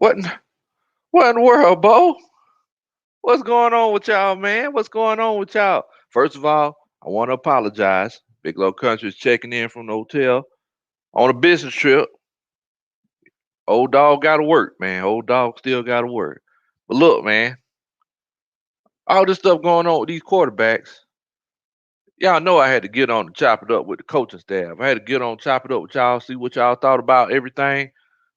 What in, what in the world, Bo? What's going on with y'all, man? What's going on with y'all? First of all, I want to apologize. Big Low Country is checking in from the hotel on a business trip. Old dog got to work, man. Old dog still got to work. But look, man, all this stuff going on with these quarterbacks, y'all know I had to get on and chop it up with the coaching staff. I had to get on, chop it up with y'all, see what y'all thought about everything.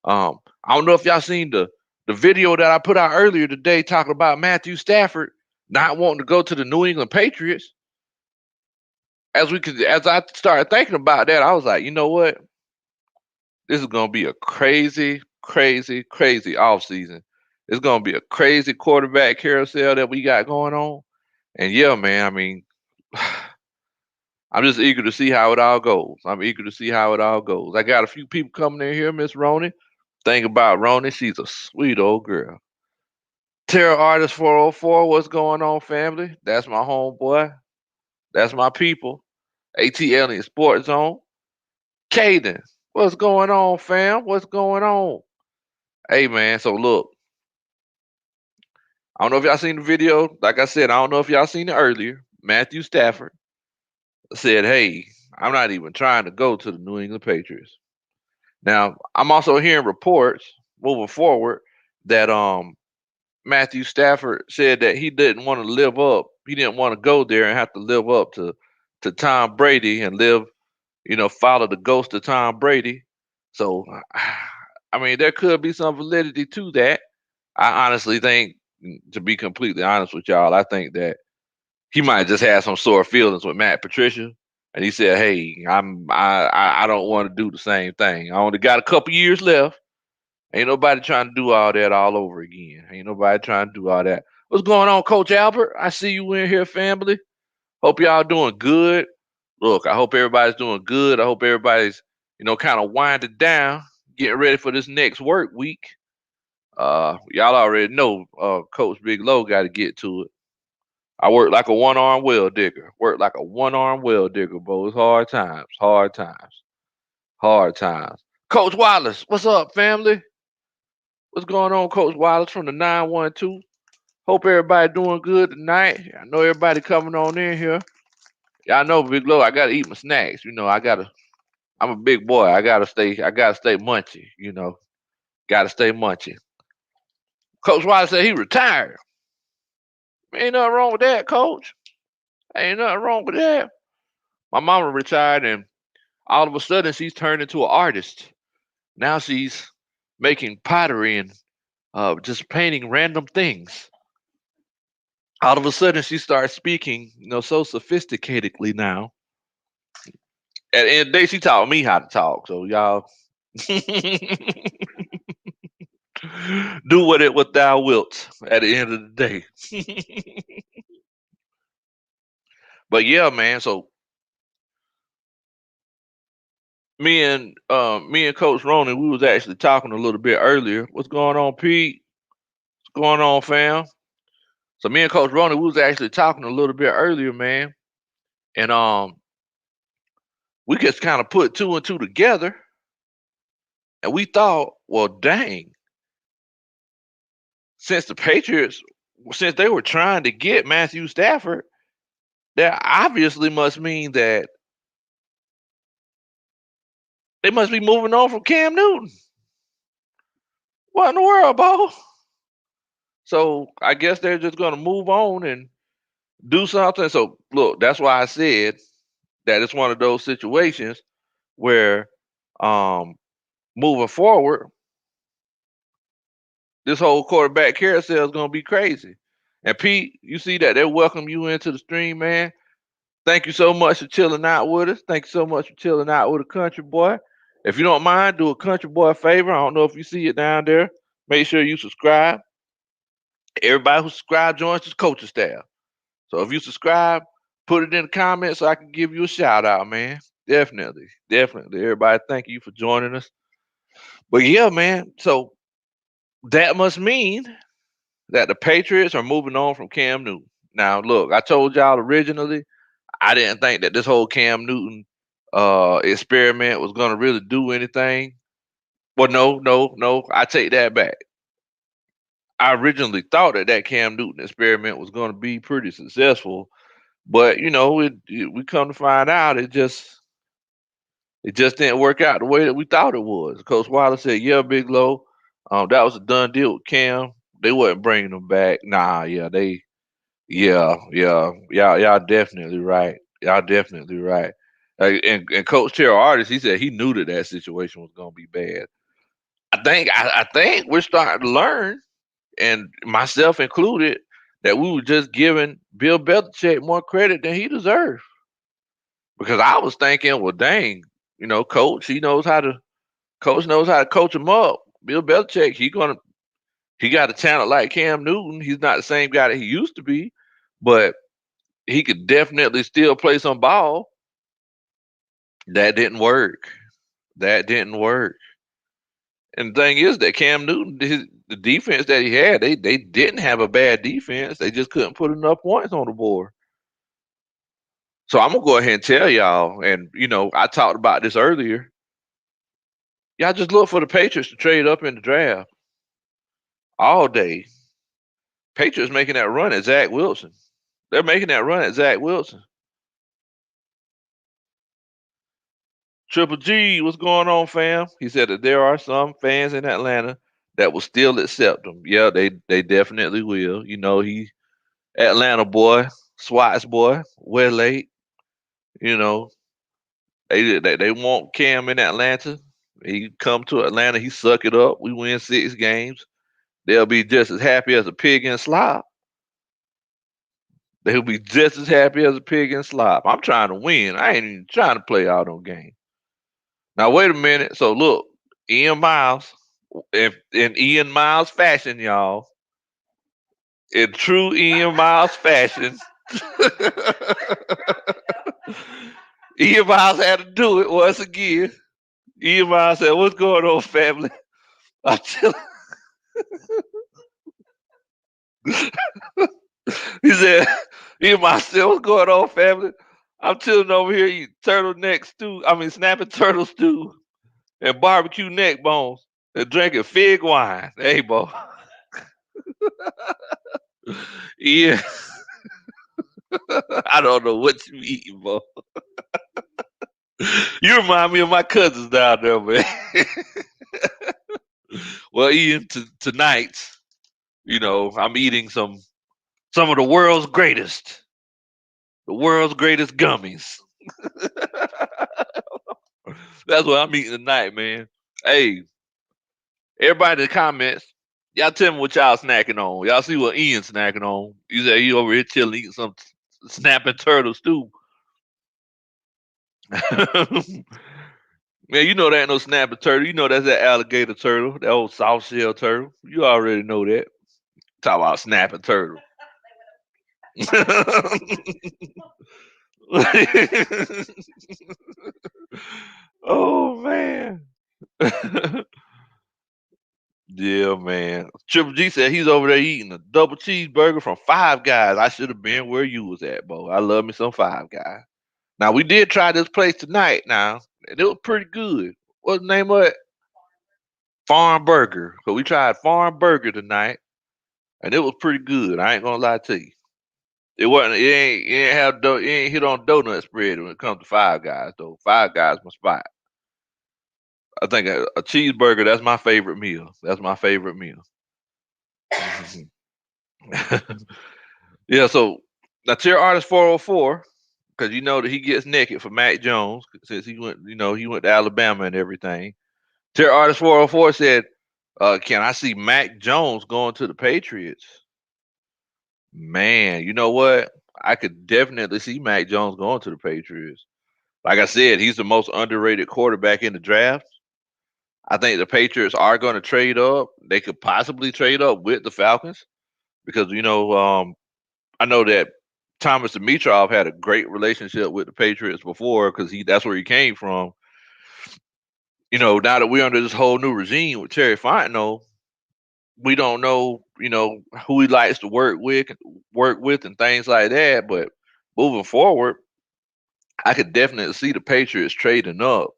I don't know if y'all seen the video that I put out earlier today talking about Matthew Stafford not wanting to go to the New England Patriots. As I started thinking about that, I was like, you know what? This is gonna be a crazy, crazy, crazy offseason. It's gonna be a crazy quarterback carousel that we got going on. And yeah, man, I mean, I'm just eager to see how it all goes. I'm eager to see how it all goes. I got a few people coming in here, Miss Ronnie. Think about Ronnie, she's a sweet old girl. Terror Artist 404, what's going on, family? That's my homeboy. That's my people. ATL in Sports Zone. Caden, what's going on, fam? What's going on? Hey, man, so look, I don't know if y'all seen the video. Like I said, I don't know if y'all seen it earlier. Matthew Stafford said, hey, I'm not even trying to go to the New England Patriots. Now, I'm also hearing reports moving forward that Matthew Stafford said that he didn't want to live up. He didn't want to go there and have to live up to Tom Brady and live, follow the ghost of Tom Brady. So, I mean, there could be some validity to that. I honestly think, to be completely honest with y'all, I think that he might just have some sore feelings with Matt Patricia, and he said, "Hey, I don't want to do the same thing. I only got a couple years left. Ain't nobody trying to do all that all over again. Ain't nobody trying to do all that. What's going on, Coach Albert? I see you in here, family. Hope y'all doing good. Look, I hope everybody's doing good. I hope everybody's, kind of winding down, getting ready for this next work week. Y'all already know, Coach Big Low got to get to it. I work like a one-arm well digger. Work like a one-arm well digger, bro. It's hard times, hard times, hard times. Coach Wallace, what's up, family? What's going on, Coach Wallace from the 912? Hope everybody doing good tonight. I know everybody coming on in here. Y'all know Big Low, I gotta eat my snacks. I'm a big boy. I gotta stay munchy, Gotta stay munchy. Coach Wallace said he retired. Ain't nothing wrong with that, coach. Ain't nothing wrong with that. My mama retired and all of a sudden she's turned into an artist. Now she's making pottery and just painting random things. All of a sudden she starts speaking, so sophisticatedly now. At the end of the day, she taught me how to talk. So y'all do with it what thou wilt at the end of the day. But yeah, man. So me and Coach Ronan, we was actually talking a little bit earlier. What's going on, Pete? What's going on, fam? So me and Coach Ronan, we was actually talking a little bit earlier, man. And we just kind of put two and two together, and we thought, well, dang, since the Patriots, since they were trying to get Matthew Stafford, that obviously must mean that they must be moving on from Cam Newton. What in the world, Bo? So I guess they're just gonna move on and do something. So look, that's why I said that it's one of those situations where um moving forward, this whole quarterback carousel is gonna be crazy. And Pete, you see that they welcome you into the stream, man. Thank you so much for chilling out with us. Thank you so much for chilling out with a country boy. If you don't mind, do a country boy a favor. I don't know if you see it down there. Make sure you subscribe. Everybody who subscribed joins this coaching staff. So if you subscribe, put it in the comments so I can give you a shout out, man. Definitely, definitely. Everybody, thank you for joining us. But yeah, man. So that must mean that the Patriots are moving on from Cam Newton. Now, look, I told y'all originally I didn't think that this whole Cam Newton experiment was gonna really do anything. Well, no, no, no. I take that back. I originally thought that Cam Newton experiment was going to be pretty successful, but we come to find out it just didn't work out the way that we thought it was. Coach Wilder said, "Yeah, Big Low, that was a done deal with Cam. They wasn't bringing him back. Nah, y'all definitely right. Y'all definitely right." And Coach Terrell Artis, he said he knew that situation was gonna be bad. I think we're starting to learn, and myself included, that we were just giving Bill Belichick more credit than he deserved. Because I was thinking, well, dang, coach, coach knows how to coach him up. Bill Belichick, he got a talent like Cam Newton. He's not the same guy that he used to be, but he could definitely still play some ball. That didn't work. That didn't work. And the thing is that Cam Newton, the defense that he had, they didn't have a bad defense. They just couldn't put enough points on the board. So I'm gonna go ahead and tell y'all, and I talked about this earlier. Y'all just look for the Patriots to trade up in the draft all day. Patriots making that run at Zach Wilson. They're making that run at Zach Wilson. Triple G, what's going on, fam? He said that there are some fans in Atlanta that will still accept him. Yeah, they definitely will. He Atlanta boy, Swats boy, well late. You know, they want Cam in Atlanta. He come to Atlanta, he suck it up. We win 6 games. They'll be just as happy as a pig in slop. They'll be just as happy as a pig in slop. I'm trying to win. I ain't even trying to play out on game. Now wait a minute. So look, Ian Miles, if in Ian Miles fashion, y'all, in true Ian Miles fashion, Ian Miles had to do it once again. Ian Miles said, "What's going on, family?" I tell He said, "Ian Miles said, what's going on, family? I'm chilling over here eating turtleneck stew. I mean, snapping turtle stew and barbecue neck bones and drinking fig wine. Hey, boy, yeah, I don't know what you eating, boy. You remind me of my cousins down there, man." Well, Ian, tonight, I'm eating some of the world's greatest gummies. That's what I'm eating tonight, man. Hey, everybody in the comments, y'all tell me what y'all snacking on. Y'all see what Ian snacking on. He said he over here chilling eating some snapping turtle stew. Man, that ain't no snapping turtle. That's that alligator turtle, that old soft shell turtle. You already know that. Talk about snapping turtle. Oh man. Yeah, man. Triple G said he's over there eating a double cheeseburger from Five Guys. I should have been where you was at, Bo. I love me some Five Guys. Now we did try this place tonight now, and it was pretty good. What's the name of it? Farm Burger. So we tried Farm Burger tonight, and it was pretty good. I ain't gonna lie to you. It ain't hit on donut spread when it comes to Five Guys though. Five Guys my spot. I think a cheeseburger, that's my favorite meal. That's my favorite meal. Yeah, so now tier artist 404, because you know that he gets naked for Mac Jones since he went to Alabama and everything. Tier artist 404 said, can I see Mac Jones going to the Patriots? Man, you know what? I could definitely see Mac Jones going to the Patriots. Like I said, he's the most underrated quarterback in the draft. I think the Patriots are going to trade up. They could possibly trade up with the Falcons because I know that Thomas Dimitrov had a great relationship with the Patriots before because that's where he came from. Now that we're under this whole new regime with Terry Fontenot, we don't know, who he likes to work with and things like that. But moving forward, I could definitely see the Patriots trading up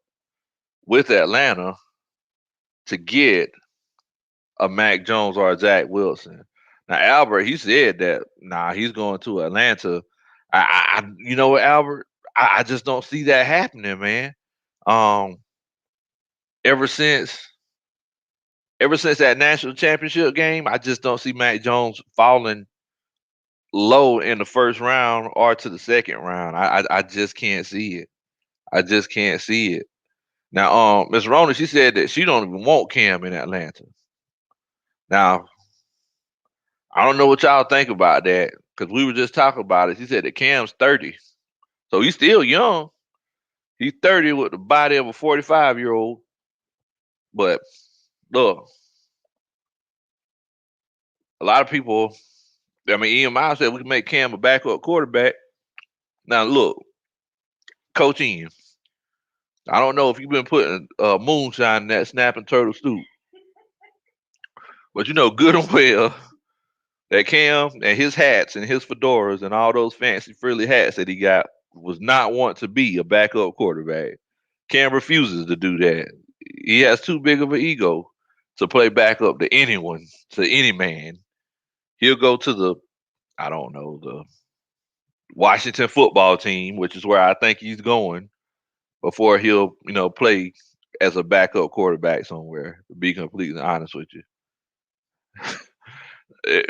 with Atlanta to get a Mac Jones or a Zach Wilson. Now Albert, he said that he's going to Atlanta. You know what, Albert? I just don't see that happening, man. Um, ever since ever since that national championship game, I just don't see Mac Jones falling low in the first round or to the second round. I just can't see it. I just can't see it. Now, Miss Rona, she said that she don't even want Cam in Atlanta. Now, I don't know what y'all think about that because we were just talking about it. She said that Cam's 30, so he's still young. He's 30 with the body of a 45-year-old. But look, a lot of people. I mean, Ian Miles said we can make Cam a backup quarterback. Now, look, Coach Ian, I don't know if you've been putting moonshine in that snapping turtle soup, but you know good and well that Cam and his hats and his fedoras and all those fancy frilly hats that he got was not want to be a backup quarterback. Cam refuses to do that. He has too big of an ego to play backup to anyone, to any man. He'll go to the, I don't know, the Washington football team, which is where I think he's going, before he'll, play as a backup quarterback somewhere, to be completely honest with you. Eh,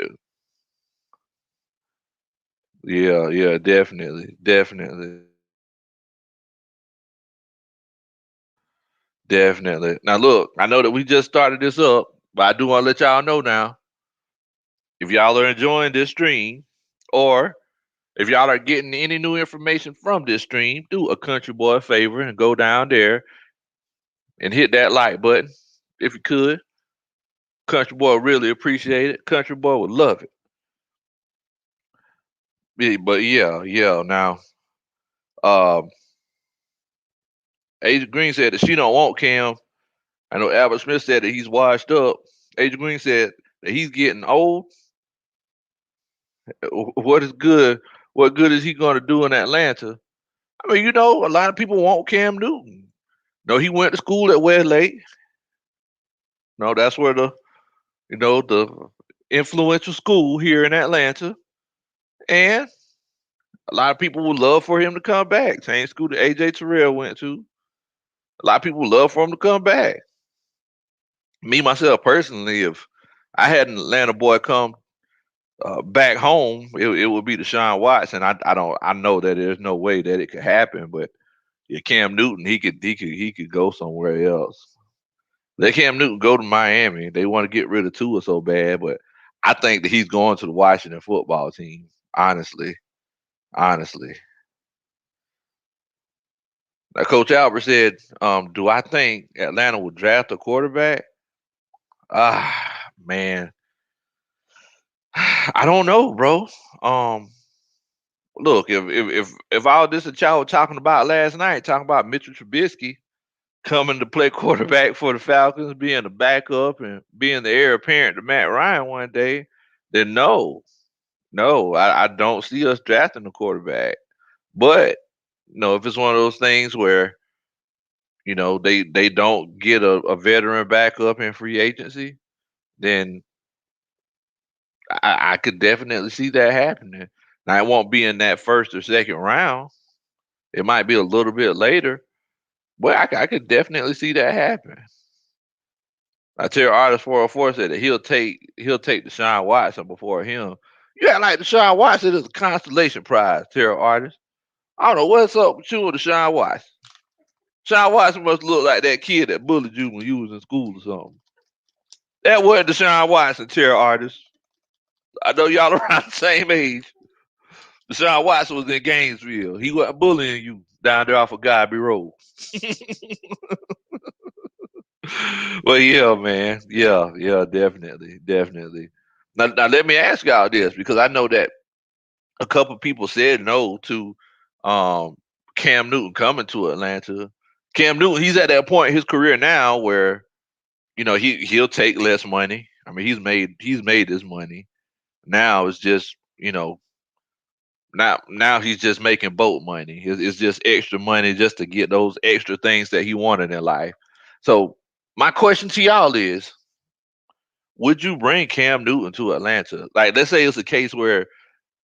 Yeah, yeah, definitely, definitely, definitely. Now, look, I know that we just started this up, but I do want to let y'all know now if y'all are enjoying this stream, or if y'all are getting any new information from this stream, do a country boy a favor and go down there and hit that like button if you could. Country boy really appreciate it. Country boy would love it. But yeah, yeah. Now, um, Agent Green said that she don't want Cam. I know Albert Smith said that he's washed up. Agent Green said that he's getting old. What is good? What good is he going to do in Atlanta? I mean, a lot of people want Cam Newton. No, he went to school at Westlake. No, that's where the influential school here in Atlanta. And a lot of people would love for him to come back. Same school that AJ Terrell went to. A lot of people would love for him to come back. Me myself personally, if I had an Atlanta boy come back home, it would be Deshaun Watson. I know that there's no way that it could happen, but yeah, Cam Newton, he could go somewhere else. Let Cam Newton go to Miami. They want to get rid of Tua so bad, but I think that he's going to the Washington football team. Honestly, honestly. Now, Coach Albert said, "Do I think Atlanta will draft a quarterback?" Man, I don't know, bro. Um, Look, if all this that y'all were talking about last night, talking about Mitchell Trubisky coming to play quarterback for the Falcons, being the backup and being the heir apparent to Matt Ryan one day, then no, no, I don't see us drafting a quarterback. But if it's one of those things where they don't get a veteran backup in free agency, then I could definitely see that happening. Now it won't be in that first or second round. It might be a little bit later, but I could definitely see that happen. I tell Artist 404 said that he'll take Deshaun Watson before him. You act like Deshaun Watson is a constellation prize, Terrell Artist. I don't know what's up with you and Deshaun Watson. Deshaun Watson must look like that kid that bullied you when you was in school or something. That wasn't Deshaun Watson, Terrell Artist. I know y'all around the same age. Deshaun Watson was in Gainesville. He wasn't bullying you down there off of Godby Road. Well, yeah, man. Yeah, yeah, definitely, definitely. Now, let me ask y'all this because I know that a couple people said no to um, Cam Newton coming to Atlanta. Cam Newton, he's at that point in his career now where he'll take less money. I mean, he's made his money. Now it's just now he's just making boat money. It's just extra money just to get those extra things that he wanted in life. So my question to y'all is, would you bring Cam Newton to Atlanta? Like, let's say it's a case where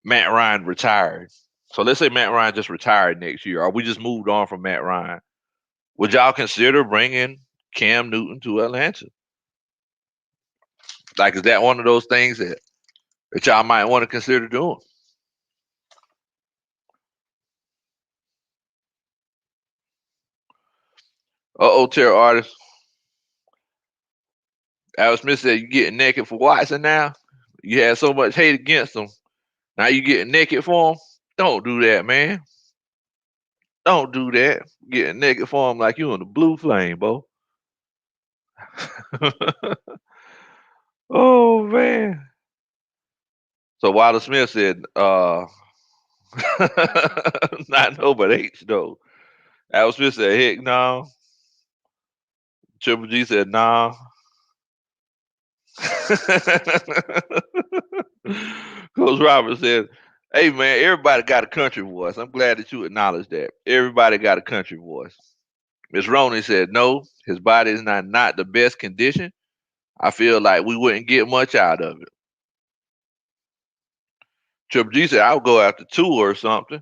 Matt Ryan retired. So let's say Matt Ryan just retired next year, or we just moved on from Matt Ryan. Would y'all consider bringing Cam Newton to Atlanta? Like, is that one of those things that y'all might want to consider doing? Uh-oh, terror artist. Al Smith said you getting naked for Watson now. You had so much hate against him. Now you getting naked for him. Don't do that, man. Don't do that. Getting naked for him like you in the blue flame, bo. Oh man. So Wilder Smith said, not no but H though. Al Smith said, heck no. Triple G said, nah. Coach Robert said, hey man, everybody got a country voice. I'm glad that you acknowledge that. Everybody got a country voice. Miss Roney said, no, his body is not the best condition. I feel like we wouldn't get much out of it. Triple G said, I'll go after two or something.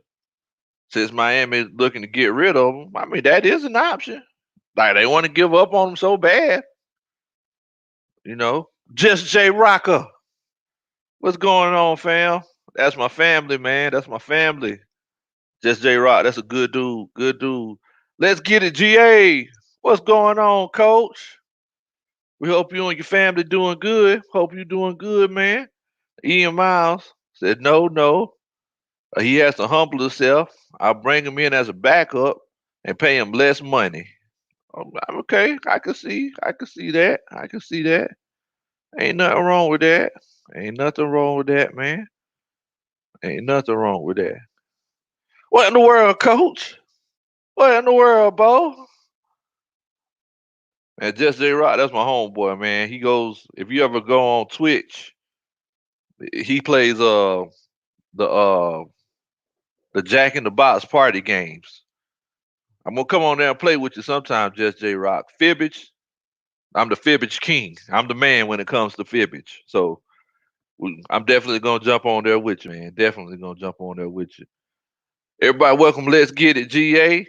Since Miami is looking to get rid of him, I mean, that is an option. Like, they want to give up on him so bad. You know, just J Rocker. What's going on, fam? That's my family, man. That's my family. Just J Rock. That's a good dude. Good dude. Let's get it, GA. What's going on, coach? We hope you and your family doing good. Hope you doing good, man. Ian Miles said, no, no. He has to humble himself. I'll bring him in as a backup and pay him less money. I'm okay. I can see. I can see that. I can see that. Ain't nothing wrong with that. Ain't nothing wrong with that, man. Ain't nothing wrong with that. What in the world, coach? What in the world, Bo? And Just J Rock, that's my homeboy, man. He goes, if you ever go on Twitch, he plays the uh the Jack in the Box party games. I'm gonna come on there and play with you sometime, Just J Rock. Fibbage, I'm the Fibbage king. I'm the man when it comes to Fibbage. So I'm definitely gonna jump on there with you, man. Definitely gonna jump on there with you. Everybody, welcome. Let's get it, GA.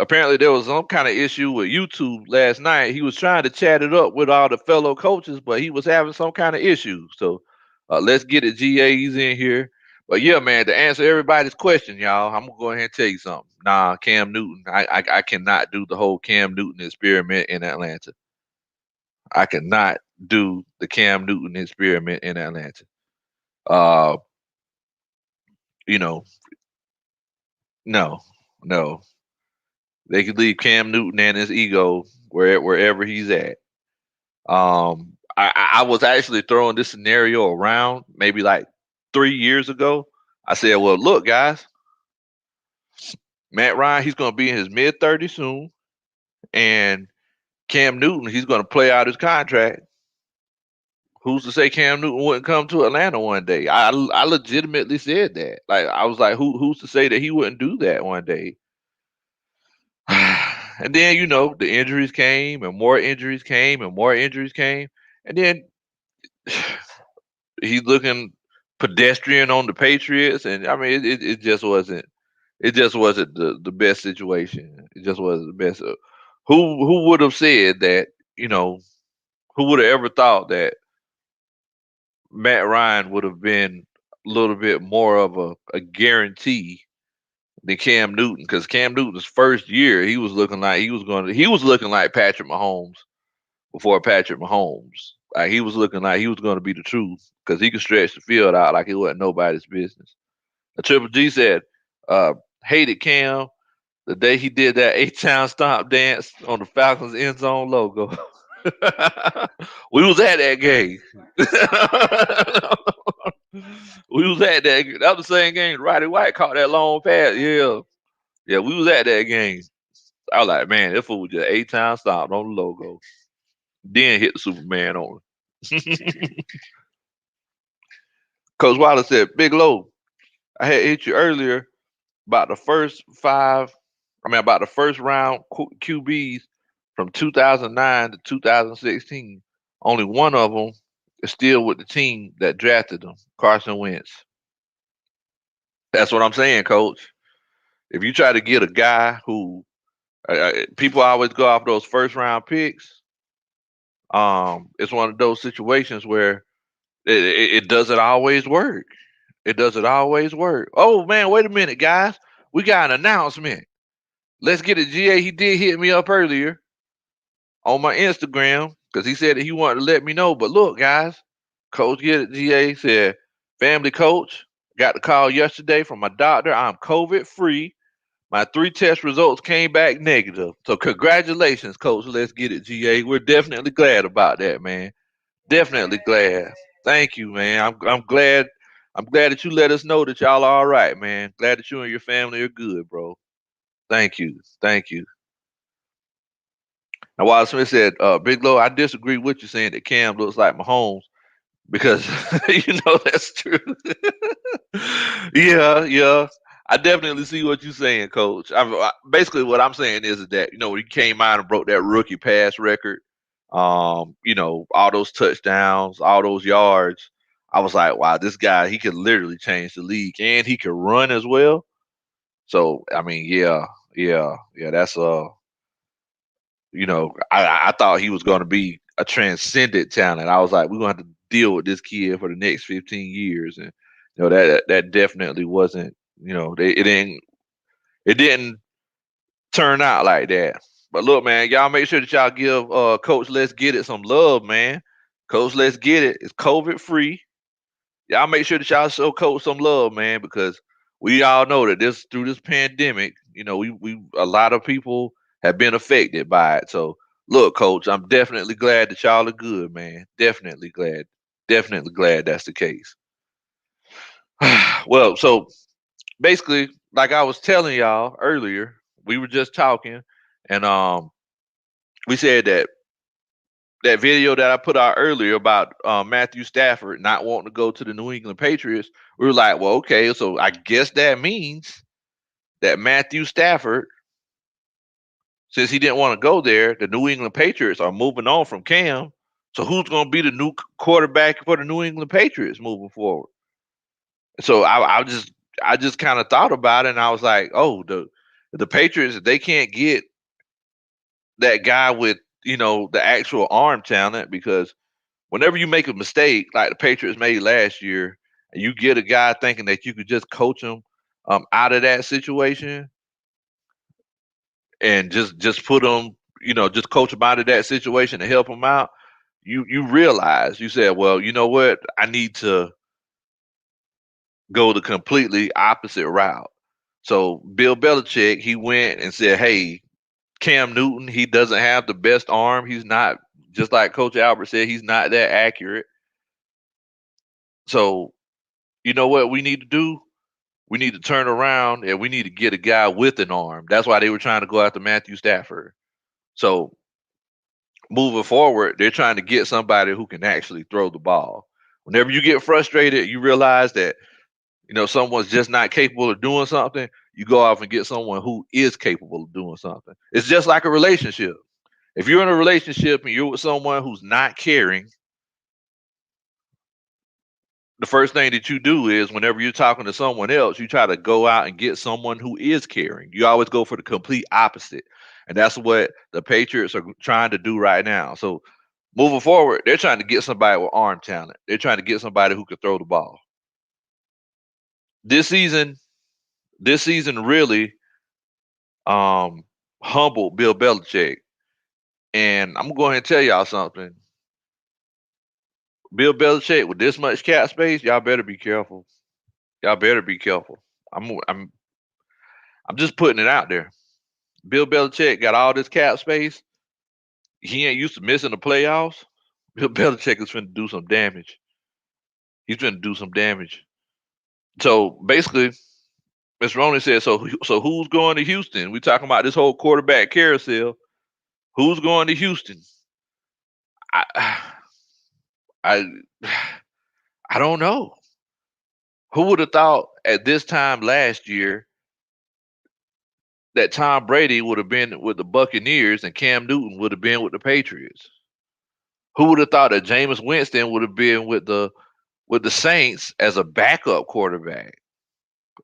Apparently, there was some kind of issue with YouTube last night. He was trying to chat it up with all the fellow coaches, but he was having some kind of issue. So let's get it, GA's in here. But yeah, man, to answer everybody's question, y'all, I'm gonna go ahead and tell you something. Nah, Cam Newton, I cannot do the whole Cam Newton experiment in Atlanta. I cannot do the Cam Newton experiment in Atlanta. Uh, you know, no, no. They could leave Cam Newton and his ego wherever he's at. I was actually throwing this scenario around maybe like 3 years ago. I said, well, look, guys, Matt Ryan, he's going to be in his mid 30s soon, and Cam Newton, he's going to play out his contract. Who's to say Cam Newton wouldn't come to Atlanta one day? I legitimately said that. Like, I was like, who's to say that he wouldn't do that one day? And then, the injuries came and more injuries came and more injuries came. And then he's looking pedestrian on the Patriots. And I mean, it just wasn't. It just wasn't the best situation. It just wasn't the best. Who would have said that? You know, who would have ever thought that Matt Ryan would have been a little bit more of a guarantee than Cam Newton? Because Cam Newton's first year, he was looking like he was looking like Patrick Mahomes before Patrick Mahomes. Like, he was looking like he was going to be the truth because he could stretch the field out like it wasn't nobody's business. A Triple G said, uh, hated Cam the day he did that eight-town stomp dance on the Falcons end zone logo. We was at that game. We was at that. That was the same game. Roddy White caught that long pass. Yeah, yeah, we was at that game. I was like, man, that fool was just eight-town stomp on the logo. Then hit the Superman on it. Coach Wilder said, Big Low, I had hit you earlier about the first five, about the first round QBs from 2009 to 2016. Only one of them is still with the team that drafted him, Carson Wentz. That's what I'm saying, Coach. If you try to get a guy who people always go off those first round picks, it's one of those situations where it doesn't always work. It doesn't always work. Oh man, wait a minute, guys. We got an announcement. Let's get it, GA. He did hit me up earlier on my Instagram because he said that he wanted to let me know. But look, guys, Coach Get It GA said, family coach, got the call yesterday from my doctor. I'm COVID free. My 3 test results came back negative. So congratulations, Coach. Let's get it, GA. We're definitely glad about that, man. Definitely glad. Thank you, man. I'm glad. I'm glad that you let us know that y'all are all right, man. Glad that you and your family are good, bro. Thank you. Thank you. Now, Wild Smith said, Big Low, I disagree with you saying that Cam looks like Mahomes because you know that's true. Yeah, yeah. I definitely see what you're saying, Coach. Basically, what I'm saying is that when he came out and broke that rookie pass record, all those touchdowns, all those yards, I was like, wow, this guy, he could literally change the league, and he could run as well. So, I mean, yeah, yeah, yeah. That's I thought he was going to be a transcendent talent. I was like, we're going to have to deal with this kid for the next 15 years, and that definitely wasn't. It didn't turn out like that. But look, man, y'all make sure that y'all give Coach Let's Get It some love, man. Coach Let's Get It is COVID free. Y'all make sure that y'all show Coach some love, man, because we all know that through this pandemic, we a lot of people have been affected by it. So look, Coach, I'm definitely glad that y'all are good, man. Definitely glad. Definitely glad that's the case. Well, so basically, like I was telling y'all earlier, we were just talking, and we said that video that I put out earlier about Matthew Stafford not wanting to go to the New England Patriots, we were like, well, okay, so I guess that means that Matthew Stafford, since he didn't want to go there, the New England Patriots are moving on from Cam. So who's going to be the new quarterback for the New England Patriots moving forward? So I just kind of thought about it, and I was like, oh, the Patriots, they can't get that guy with the actual arm talent, because whenever you make a mistake like the Patriots made last year, and you get a guy thinking that you could just coach him out of that situation and just put him, just coach him out of that situation and help him out, you realize, you said, well, you know what, I need to go the completely opposite route. So Bill Belichick, he went and said, hey, Cam Newton, he doesn't have the best arm. He's not, just like Coach Albert said, he's not that accurate. So you know what we need to do? We need to turn around and we need to get a guy with an arm. That's why they were trying to go after Matthew Stafford. So moving forward, they're trying to get somebody who can actually throw the ball. Whenever you get frustrated, you realize that someone's just not capable of doing something, you go off and get someone who is capable of doing something. It's just like a relationship. If you're in a relationship and you're with someone who's not caring, the first thing that you do is, whenever you're talking to someone else, you try to go out and get someone who is caring. You always go for the complete opposite. And that's what the Patriots are trying to do right now. So moving forward, they're trying to get somebody with arm talent. They're trying to get somebody who can throw the ball. This season really humbled Bill Belichick. And I'm going to tell y'all something. Bill Belichick with this much cap space, y'all better be careful. Y'all better be careful. I'm just putting it out there. Bill Belichick got all this cap space. He ain't used to missing the playoffs. Bill Belichick is finna do some damage. He's finna do some damage. So basically, Mr. Roney said, so who's going to Houston? We talking about this whole quarterback carousel. Who's going to Houston? I I I don't know. Who would have thought at this time last year that Tom Brady would have been with the Buccaneers and Cam Newton would have been with the Patriots? Who would have thought that Jameis Winston would have been with the Saints as a backup quarterback?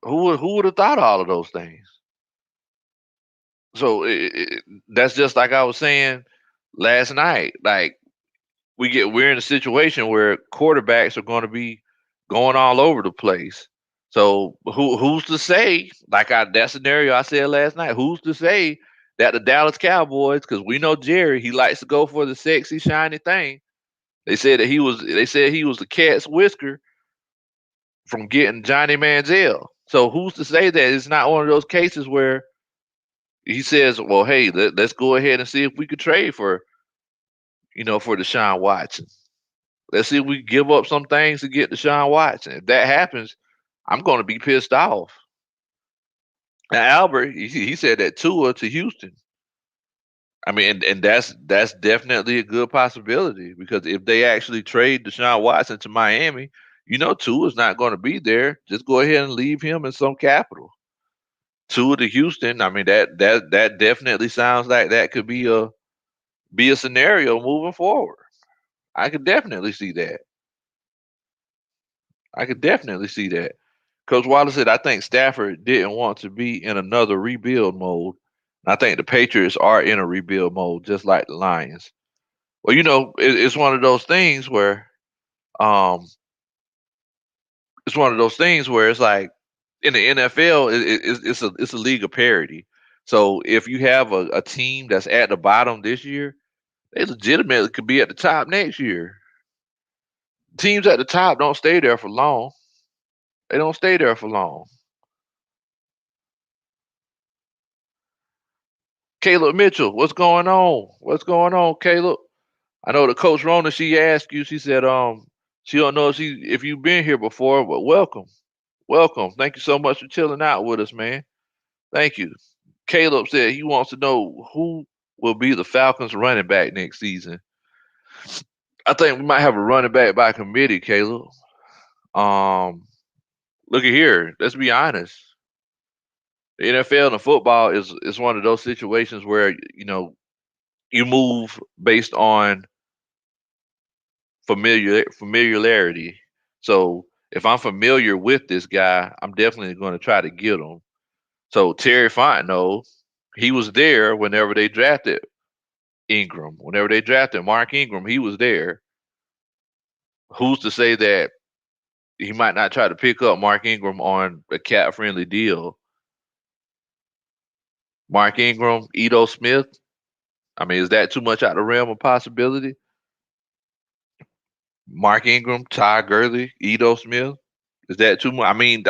Who would have thought all of those things? So that's just like I was saying last night. Like we're in a situation where quarterbacks are going to be going all over the place. So who's to say? Like that scenario I said last night. Who's to say that the Dallas Cowboys? Because we know Jerry, he likes to go for the sexy shiny thing. They said that he was. They said he was the cat's whisker from getting Johnny Manziel. So who's to say that it's not one of those cases where he says, "Well, hey, let's go ahead and see if we could trade for for Deshaun Watson. Let's see if we give up some things to get Deshaun Watson. If that happens, I'm going to be pissed off." Now Albert, he said that Tua to Houston. I mean, and that's definitely a good possibility because if they actually trade Deshaun Watson to Miami, Tua's not going to be there. Just go ahead and leave him in some capital. Tua to Houston. I mean, that definitely sounds like that could be a scenario moving forward. I could definitely see that. I could definitely see that. Coach Wallace said, I think Stafford didn't want to be in another rebuild mode. I think the Patriots are in a rebuild mode, just like the Lions. Well, it's one of those things where um, it's like in the NFL, it's a league of parity. So if you have a team that's at the bottom this year, they legitimately could be at the top next year. Teams at the top don't stay there for long. They don't stay there for long. Caleb Mitchell, what's going on? What's going on, Caleb? I know the coach Rona. She asked you. She said, she don't know if you've been here before, but welcome, welcome. Thank you so much for chilling out with us, man. Thank you. Caleb said he wants to know who will be the Falcons running back next season. I think we might have a running back by committee, Caleb. Um, Look at here. Let's be honest. The NFL and the football is one of those situations where you move based on familiarity. So if I'm familiar with this guy, I'm definitely going to try to get him. So Terry Fontenot, he was there whenever they drafted Ingram. Whenever they drafted Mark Ingram, he was there. Who's to say that he might not try to pick up Mark Ingram on a cap friendly deal? Mark Ingram, Edo Smith. I mean, is that too much out of the realm of possibility? Mark Ingram, Ty Gurley, Edo Smith. Is that too much? I mean,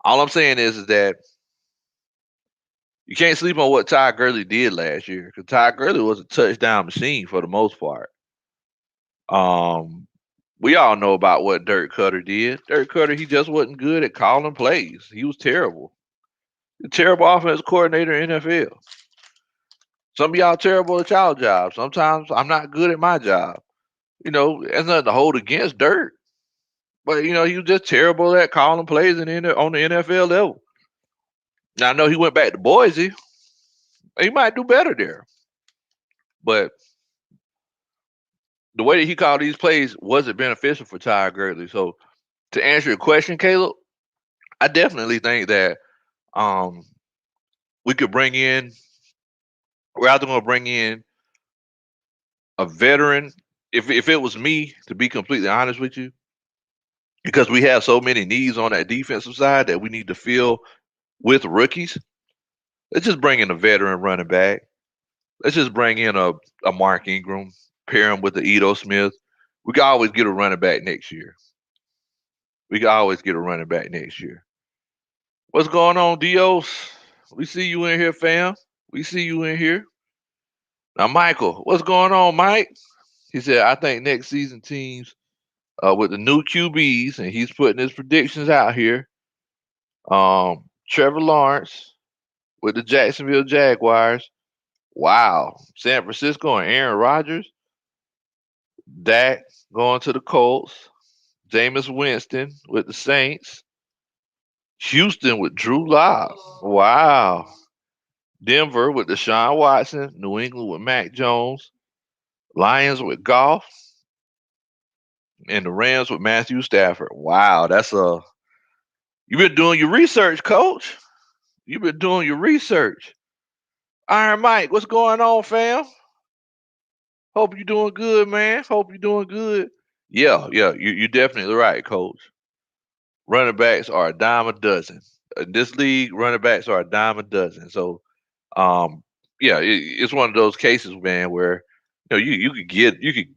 all I'm saying is that you can't sleep on what Ty Gurley did last year because Ty Gurley was a touchdown machine for the most part. Um, we all know about what Dirk Cutter did. Dirk Cutter, he just wasn't good at calling plays. He was terrible. A terrible offense coordinator in NFL. Some of y'all terrible at y'all job. Sometimes I'm not good at my job. There's nothing to hold against Dirk. But he was just terrible at calling plays on the NFL level. Now I know he went back to Boise. He might do better there. But the way that he called these plays wasn't beneficial for Ty Gurley. So to answer your question, Caleb, I definitely think that um, we could bring in. We're either going to bring in a veteran. If it was me, to be completely honest with you, because we have so many needs on that defensive side that we need to fill with rookies. Let's just bring in a veteran running back. Let's just bring in a Mark Ingram, pair him with the Edo Smith. We can always get a running back next year. We can always get a running back next year. What's going on, Dios? We see you in here, fam. We see you in here. Now, Michael, what's going on, Mike? He said, I think next season teams with the new QBs, and he's putting his predictions out here. Trevor Lawrence with the Jacksonville Jaguars. Wow. San Francisco and Aaron Rodgers. Dak going to the Colts. Jameis Winston with the Saints. Houston with Drew Lock. Wow. Denver with Deshaun Watson. New England with Mac Jones. Lions with Goff, and the Rams with Matthew Stafford. Wow, that's a you've been doing your research, coach. You've been doing your research. Iron Mike, what's going on, fam? Hope you're doing good, man. Hope you're doing good. Yeah, yeah, you're definitely right, coach. Running backs are a dime a dozen. In this league, running backs are a dime a dozen. So, um, yeah, it's one of those cases, man, where you could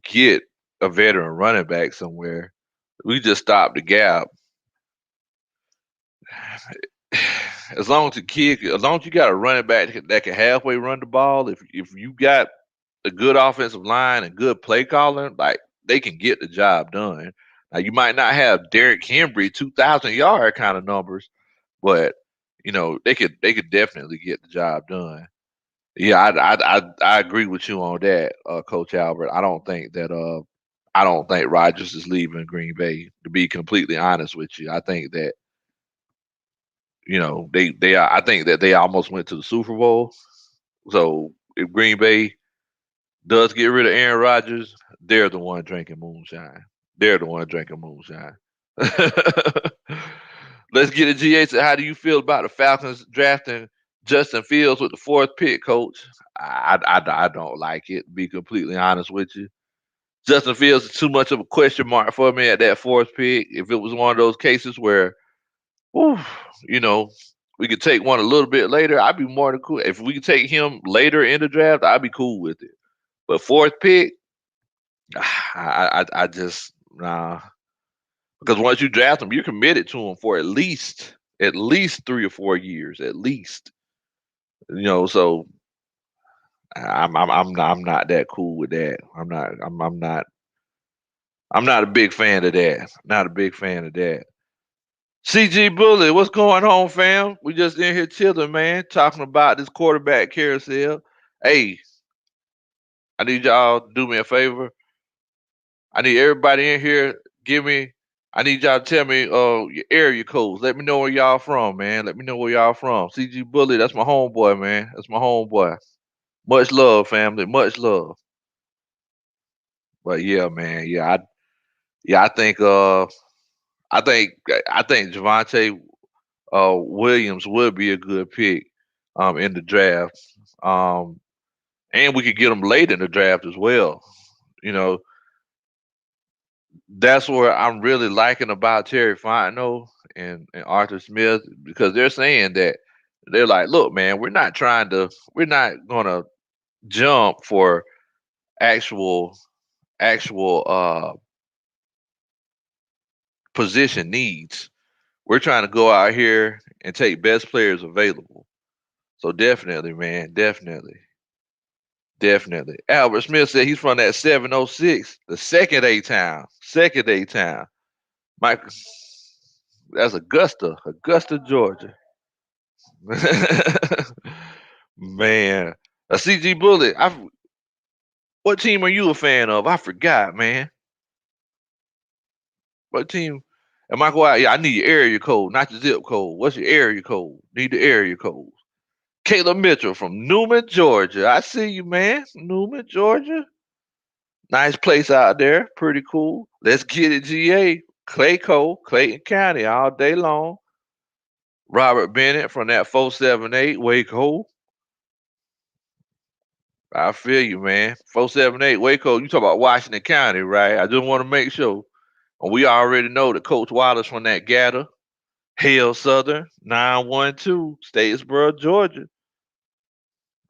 get a veteran running back somewhere. We just stop the gap. As long as you got a running back that can halfway run the ball, if you got a good offensive line and good play calling, like they can get the job done. Now you might not have Derrick Henry 2,000 yard kind of numbers, but they could definitely get the job done. Yeah, I agree with you on that, Coach Albert. I don't think Rodgers is leaving Green Bay. To be completely honest with you, I think that I think that they almost went to the Super Bowl. So if Green Bay does get rid of Aaron Rodgers, they're the one drinking moonshine. They're the one drinking moonshine. Let's get it, GH. How do you feel about the Falcons drafting Justin Fields with the fourth pick, Coach? I don't like it. To be completely honest with you, Justin Fields is too much of a question mark for me at that fourth pick. If it was one of those cases where, whew, you know, we could take one a little bit later, I'd be more than cool. If we could take him later in the draft, I'd be cool with it. But fourth pick, I just nah. Because once you draft him, you're committed to him for at least 3 or 4 years, at least. So I'm not that cool with that. I'm not a big fan of that. Not a big fan of that. CG Bullet, what's going on, fam? We just in here chilling, man, talking about this quarterback carousel. Hey, I need y'all to do me a favor. I need everybody in here. I need y'all to tell me your area codes. Let me know where y'all from, man. Let me know where y'all from. CG Bully, that's my homeboy, man. That's my homeboy. Much love, family. Much love. But yeah, man. I think Javante Williams would be a good pick in the draft. Um, and we could get him late in the draft as well. You know, that's where I'm really liking about Terry Fontenot and Arthur Smith, because they're saying that they're like, look, man, we're not gonna jump for actual actual position needs. We're trying to go out here and take best players available. So definitely, man, definitely. Albert Smith said he's from that 706, the second A town. Mike, that's Augusta, Georgia. Man, a CG Bullet. What team are you a fan of? I forgot, man. What team? Am I going out? Yeah, I need your area code, not your zip code. What's your area code? Need the area code. Caleb Mitchell from Newman, Georgia. I see you, man. Newman, Georgia. Nice place out there. Pretty cool. Let's get it, GA. Clayco, Clayton County, all day long. Robert Bennett from that 478 Waco. I feel you, man. 478 Waco. You talk about Washington County, right? I just want to make sure. And we already know that Coach Wallace from that Gator, Hale Southern, 912, Statesboro, Georgia.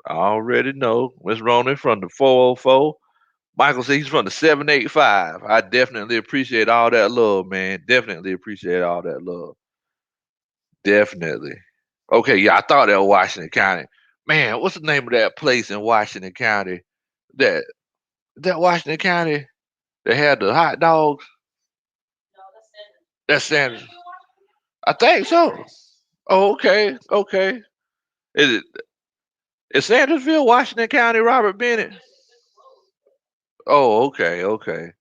I already know. Miss Ronan from the 404. Michael says he's from the 785. I definitely appreciate all that love, man. Definitely appreciate all that love. Definitely. Okay, yeah, I thought that was Washington County. Man, what's the name of that place in Washington County? That that Washington County that had the hot dogs? That's Sanders. I think so. Oh, okay, okay. Is is Sandersville, Washington County, Robert Bennett? Oh, okay, okay.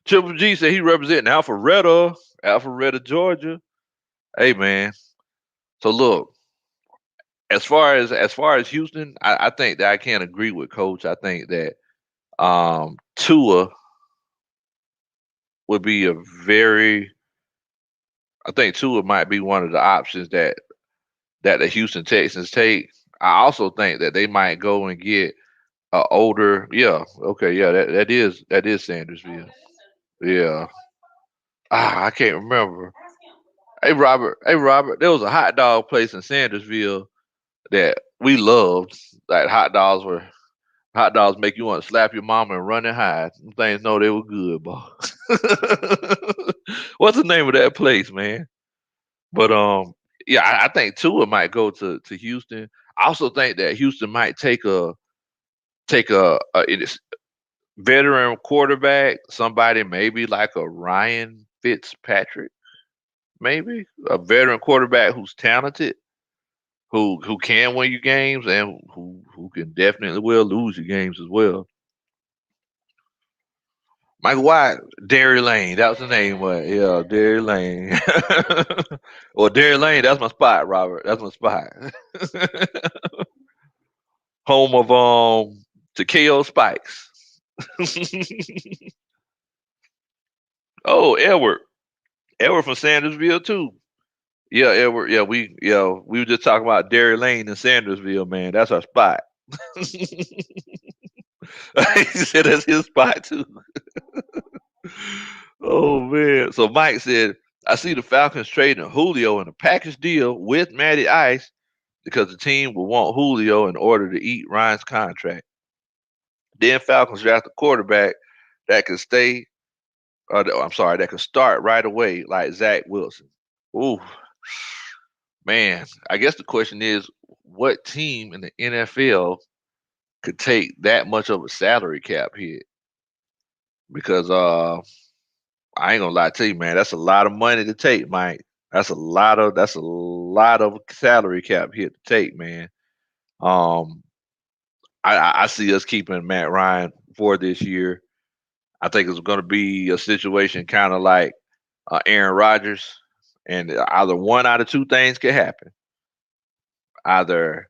Triple G said he representing Alpharetta, Georgia. Hey, man. So look, as far as Houston, I think that I can't agree with Coach. I think that Tua would be a very. I think Tua might be one of the options that the Houston Texans take. I also think that they might go and get a older. Yeah, okay, yeah, that is Sandersville. Yeah, I can't remember. Hey Robert, there was a hot dog place in Sandersville that we loved. Like hot dogs make you want to slap your mama and run and hide. Them things know they were good, boy. What's the name of that place, man? But yeah, I think Tua might go to Houston. I also think that Houston might take a it is veteran quarterback, somebody maybe like a Ryan Fitzpatrick, maybe a veteran quarterback who's talented, who can win you games and who can definitely will lose you games as well. Michael White, Derry Lane, that was the name. What? Yeah, Derry Lane. Well, Derry Lane, that's my spot, Robert. That's my spot. Home of Takeo Spikes. Oh, Edward from Sandersville too. Yeah, Edward. Yeah we were just talking about Derry Lane in Sandersville, man. That's our spot. He said that's his spot too. Oh man. So Mike said, I see the Falcons trading Julio in a package deal with Matty Ice because the team will want Julio in order to eat Ryan's contract. Then Falcons draft a quarterback that can stay I'm sorry, that can start right away like Zach Wilson. Ooh, man. I guess the question is what team in the NFL could take that much of a salary cap hit? Because I ain't gonna lie to you, man. That's a lot of money to take, Mike. That's a lot of salary cap hit to take, man. Um, I see us keeping Matt Ryan for this year. I think it's going to be a situation kind of like Aaron Rodgers, and either one out of two things could happen. Either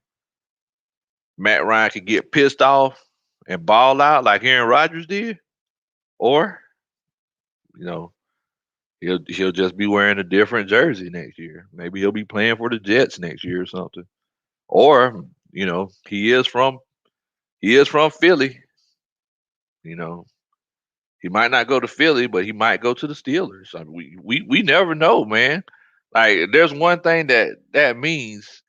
Matt Ryan could get pissed off and ball out like Aaron Rodgers did, or you know he'll just be wearing a different jersey next year. Maybe he'll be playing for the Jets next year or something. Or he is from Philly. You know, he might not go to Philly, but he might go to the Steelers. I mean, we never know, man. Like there's one thing that means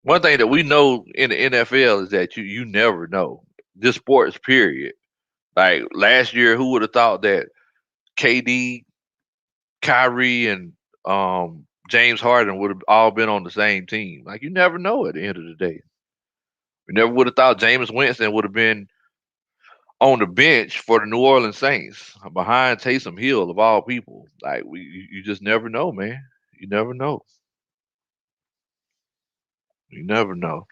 one thing that we know in the NFL is that you never know. This sports period. Like last year, who would have thought that KD, Kyrie, and James Harden would have all been on the same team? Like you never know at the end of the day. We never would have thought Jameis Winston would have been on the bench for the New Orleans Saints behind Taysom Hill of all people. Like you just never know, man. You never know. You never know.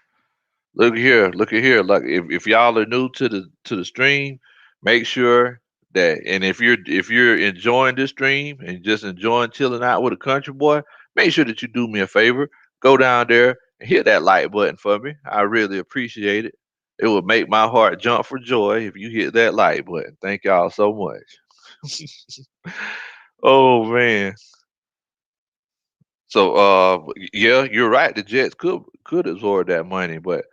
Look at here. Like if y'all are new to the stream, make sure that and if you're enjoying this stream and just enjoying chilling out with a country boy, make sure that you do me a favor. Go down there and hit that like button for me. I really appreciate it. It would make my heart jump for joy if you hit that like button. Thank y'all so much. Oh man. So yeah, you're right. The Jets could absorb that money, but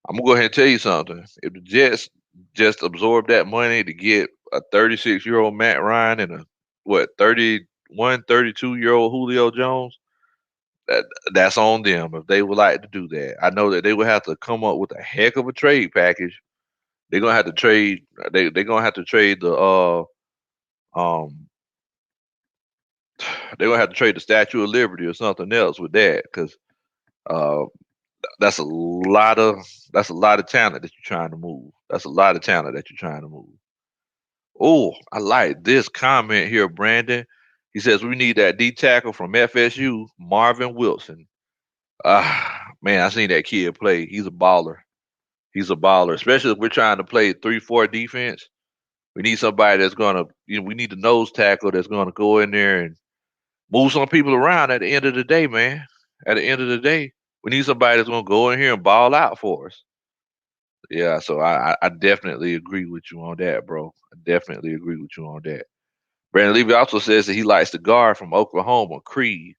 I'm gonna go ahead and tell you something. If the Jets just absorb that money to get a 36-year-old Matt Ryan and a what 31, 32-year-old Julio Jones, that that's on them if they would like to do that. I know that they would have to come up with a heck of a trade package. They're gonna have to trade. They're gonna have to trade the um they're gonna have to trade the Statue of Liberty or something else with that because uh that's a lot of that's a lot of talent that you're trying to move. That's a lot of talent that you're trying to move. Oh, I like this comment here, Brandon. He says we need that D tackle from FSU, Marvin Wilson. Man, I seen that kid play. He's a baller. He's a baller, especially if we're trying to play 3-4 defense. We need somebody that's gonna, we need a nose tackle that's gonna go in there and move some people around at the end of the day, man. At the end of the day, we need somebody that's gonna go in here and ball out for us. Yeah, so I definitely agree with you on that, bro. I definitely agree with you on that. Brandon Levy also says that he likes the guard from Oklahoma, Creed.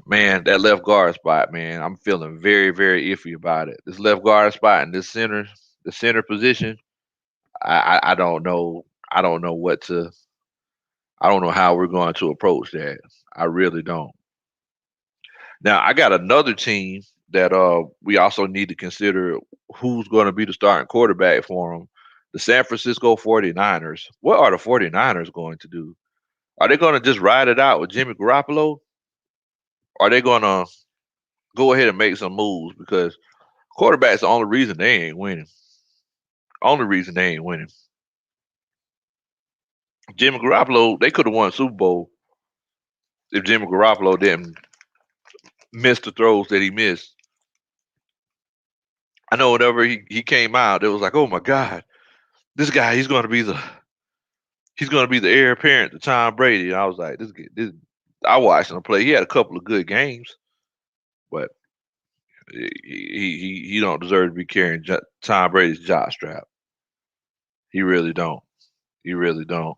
Man, that left guard spot, man, I'm feeling very, very iffy about it. This left guard spot and this the center position, I don't know. I don't know what to. I don't know how we're going to approach that. I really don't. Now, I got another team that we also need to consider who's going to be the starting quarterback for them. The San Francisco 49ers. What are the 49ers going to do? Are they going to just ride it out with Jimmy Garoppolo? Are they going to go ahead and make some moves? Because quarterback's the only reason they ain't winning. Only reason they ain't winning. Jimmy Garoppolo, they could have won a Super Bowl if Jimmy Garoppolo didn't miss the throws that he missed. I know whenever he came out, it was like, oh my God, this guy, he's gonna be the heir apparent to Tom Brady. And I was like, this I watched him play. He had a couple of good games, but he don't deserve to be carrying Tom Brady's jock strap. He really don't. He really don't.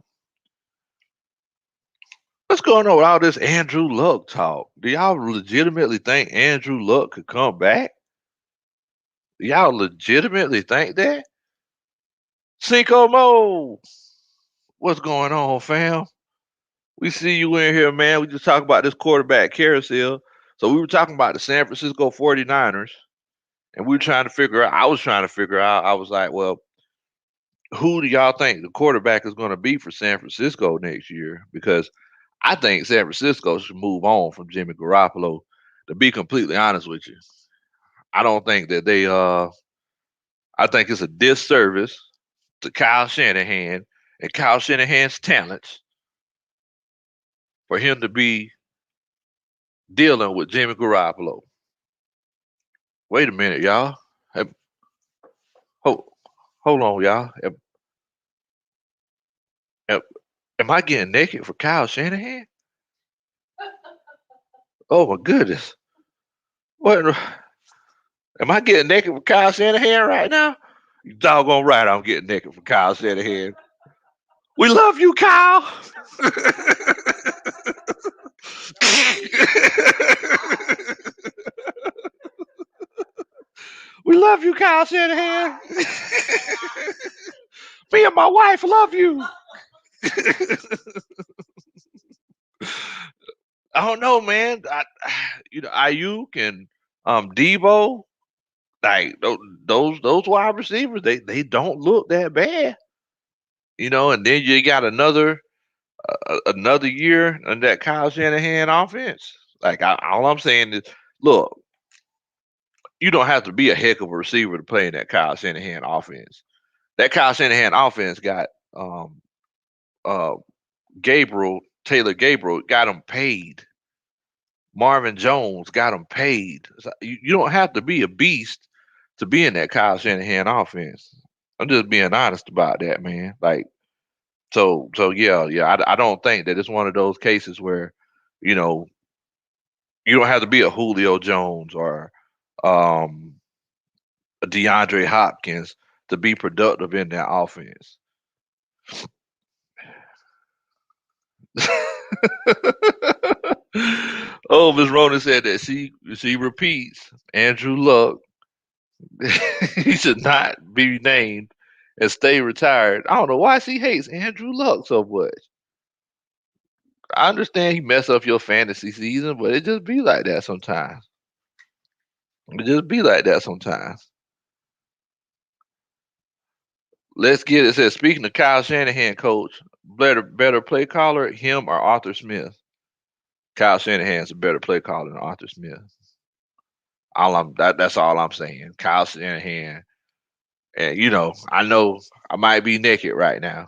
What's going on with all this Andrew Luck talk? Do y'all legitimately think Andrew Luck could come back? Do y'all legitimately think that? Cinco Mo, what's going on, fam? We see you in here, man. We just talked about this quarterback carousel. So we were talking about the San Francisco 49ers, and we were trying to figure out, I was trying to figure out, I was like, well, who do y'all think the quarterback is going to be for San Francisco next year? Because I think San Francisco should move on from Jimmy Garoppolo, to be completely honest with you. I don't think that I think it's a disservice to Kyle Shanahan and Kyle Shanahan's talents for him to be dealing with Jimmy Garoppolo. Wait a minute, y'all. Hold, hold on, y'all. Am, am I getting naked for Kyle Shanahan? Oh my goodness. What am I getting naked for Kyle Shanahan right now? You doggone right I'm getting naked for Kyle Shanahan. We love you, Kyle. We love you, Kyle Shanahan. Me and my wife love you. I don't know, man. Ayuk and Debo, like those wide receivers, they don't look that bad, And then you got another year in that Kyle Shanahan offense. Like all I'm saying is, look, you don't have to be a heck of a receiver to play in that Kyle Shanahan offense. That Kyle Shanahan offense got um uh Taylor Gabriel got him paid. Marvin Jones got him paid. You don't have to be a beast to be in that Kyle Shanahan offense. I'm just being honest about that, man. Like, so yeah. I don't think that it's one of those cases where, you know, you don't have to be a Julio Jones or um, a DeAndre Hopkins to be productive in that offense. Oh, Miss Rona said that she repeats Andrew Luck. He should not be named and stay retired. I don't know why she hates Andrew Luck so much. I understand he mess up your fantasy season, but it just be like that sometimes. It just be like that sometimes. Let's get it. It says, speaking of Kyle Shanahan, coach, better play caller, him or Arthur Smith? Kyle Shanahan's a better play caller than Arthur Smith. That's all I'm saying. Kyle Shanahan, and I know I might be naked right now.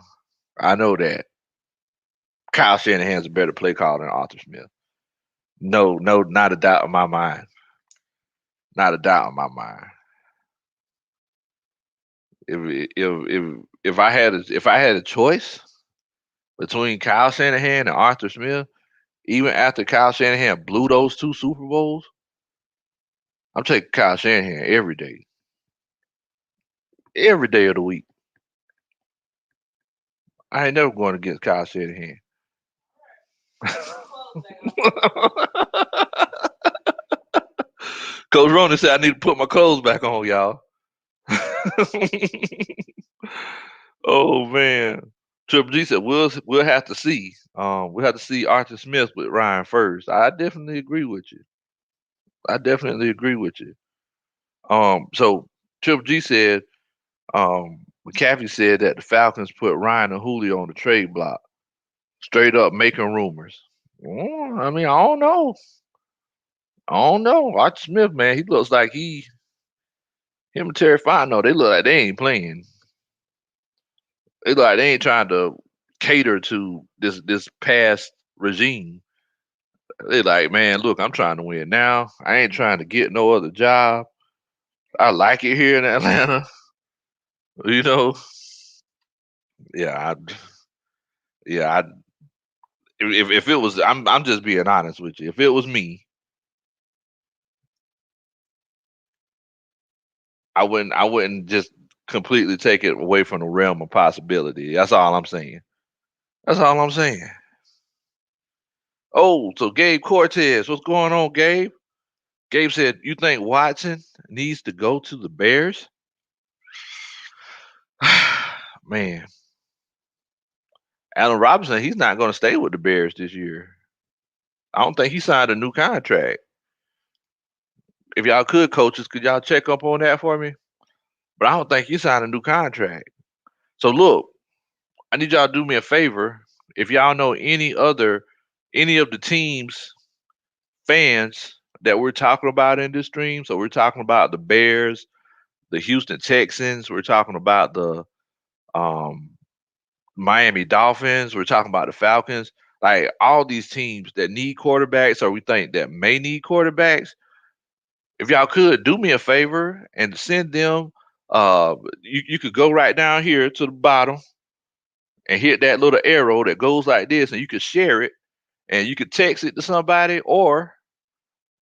I know that Kyle Shanahan's a better play caller than Arthur Smith. No, no, not a doubt in my mind. Not a doubt in my mind. If I had a choice between Kyle Shanahan and Arthur Smith, even after Kyle Shanahan blew those two Super Bowls, I'm taking Kyle Shanahan every day. every day of the week. I ain't never going against Kyle Shanahan. Coach Ronan said I need to put my clothes back on, y'all. Oh man. Triple G said we'll have to see. We'll have to see Arthur Smith with Ryan first. I definitely agree with you. I definitely agree with you. So Triple G said, McCaffrey said that the Falcons put Ryan and Julio on the trade block, straight up making rumors. I mean, I don't know. I don't know. Arthur Smith, man, he looks like him and Terry Fano, they look like they ain't playing. They look like they ain't trying to cater to this past regime. They like, man, look, I'm trying to win now. I ain't trying to get no other job. I like it here in Atlanta. You know, yeah, yeah. If it was, I'm just being honest with you. If it was me, I wouldn't just completely take it away from the realm of possibility. That's all I'm saying. That's all I'm saying. Oh, so Gabe Cortez, what's going on, Gabe? Gabe said, "You think Watson needs to go to the Bears?" Man, Allen Robinson, he's not going to stay with the Bears this year. I don't think he signed a new contract. If y'all could, coaches, could y'all check up on that for me? But I don't think he signed a new contract. So look, I need y'all to do me a favor. If y'all know any of the teams fans that we're talking about in this stream, so we're talking about the Bears, the Houston Texans, we're talking about the um, Miami Dolphins, we're talking about the Falcons, like all these teams that need quarterbacks or we think that may need quarterbacks. If y'all could do me a favor and send them, you could go right down here to the bottom and hit that little arrow that goes like this, and you could share it and you could text it to somebody, or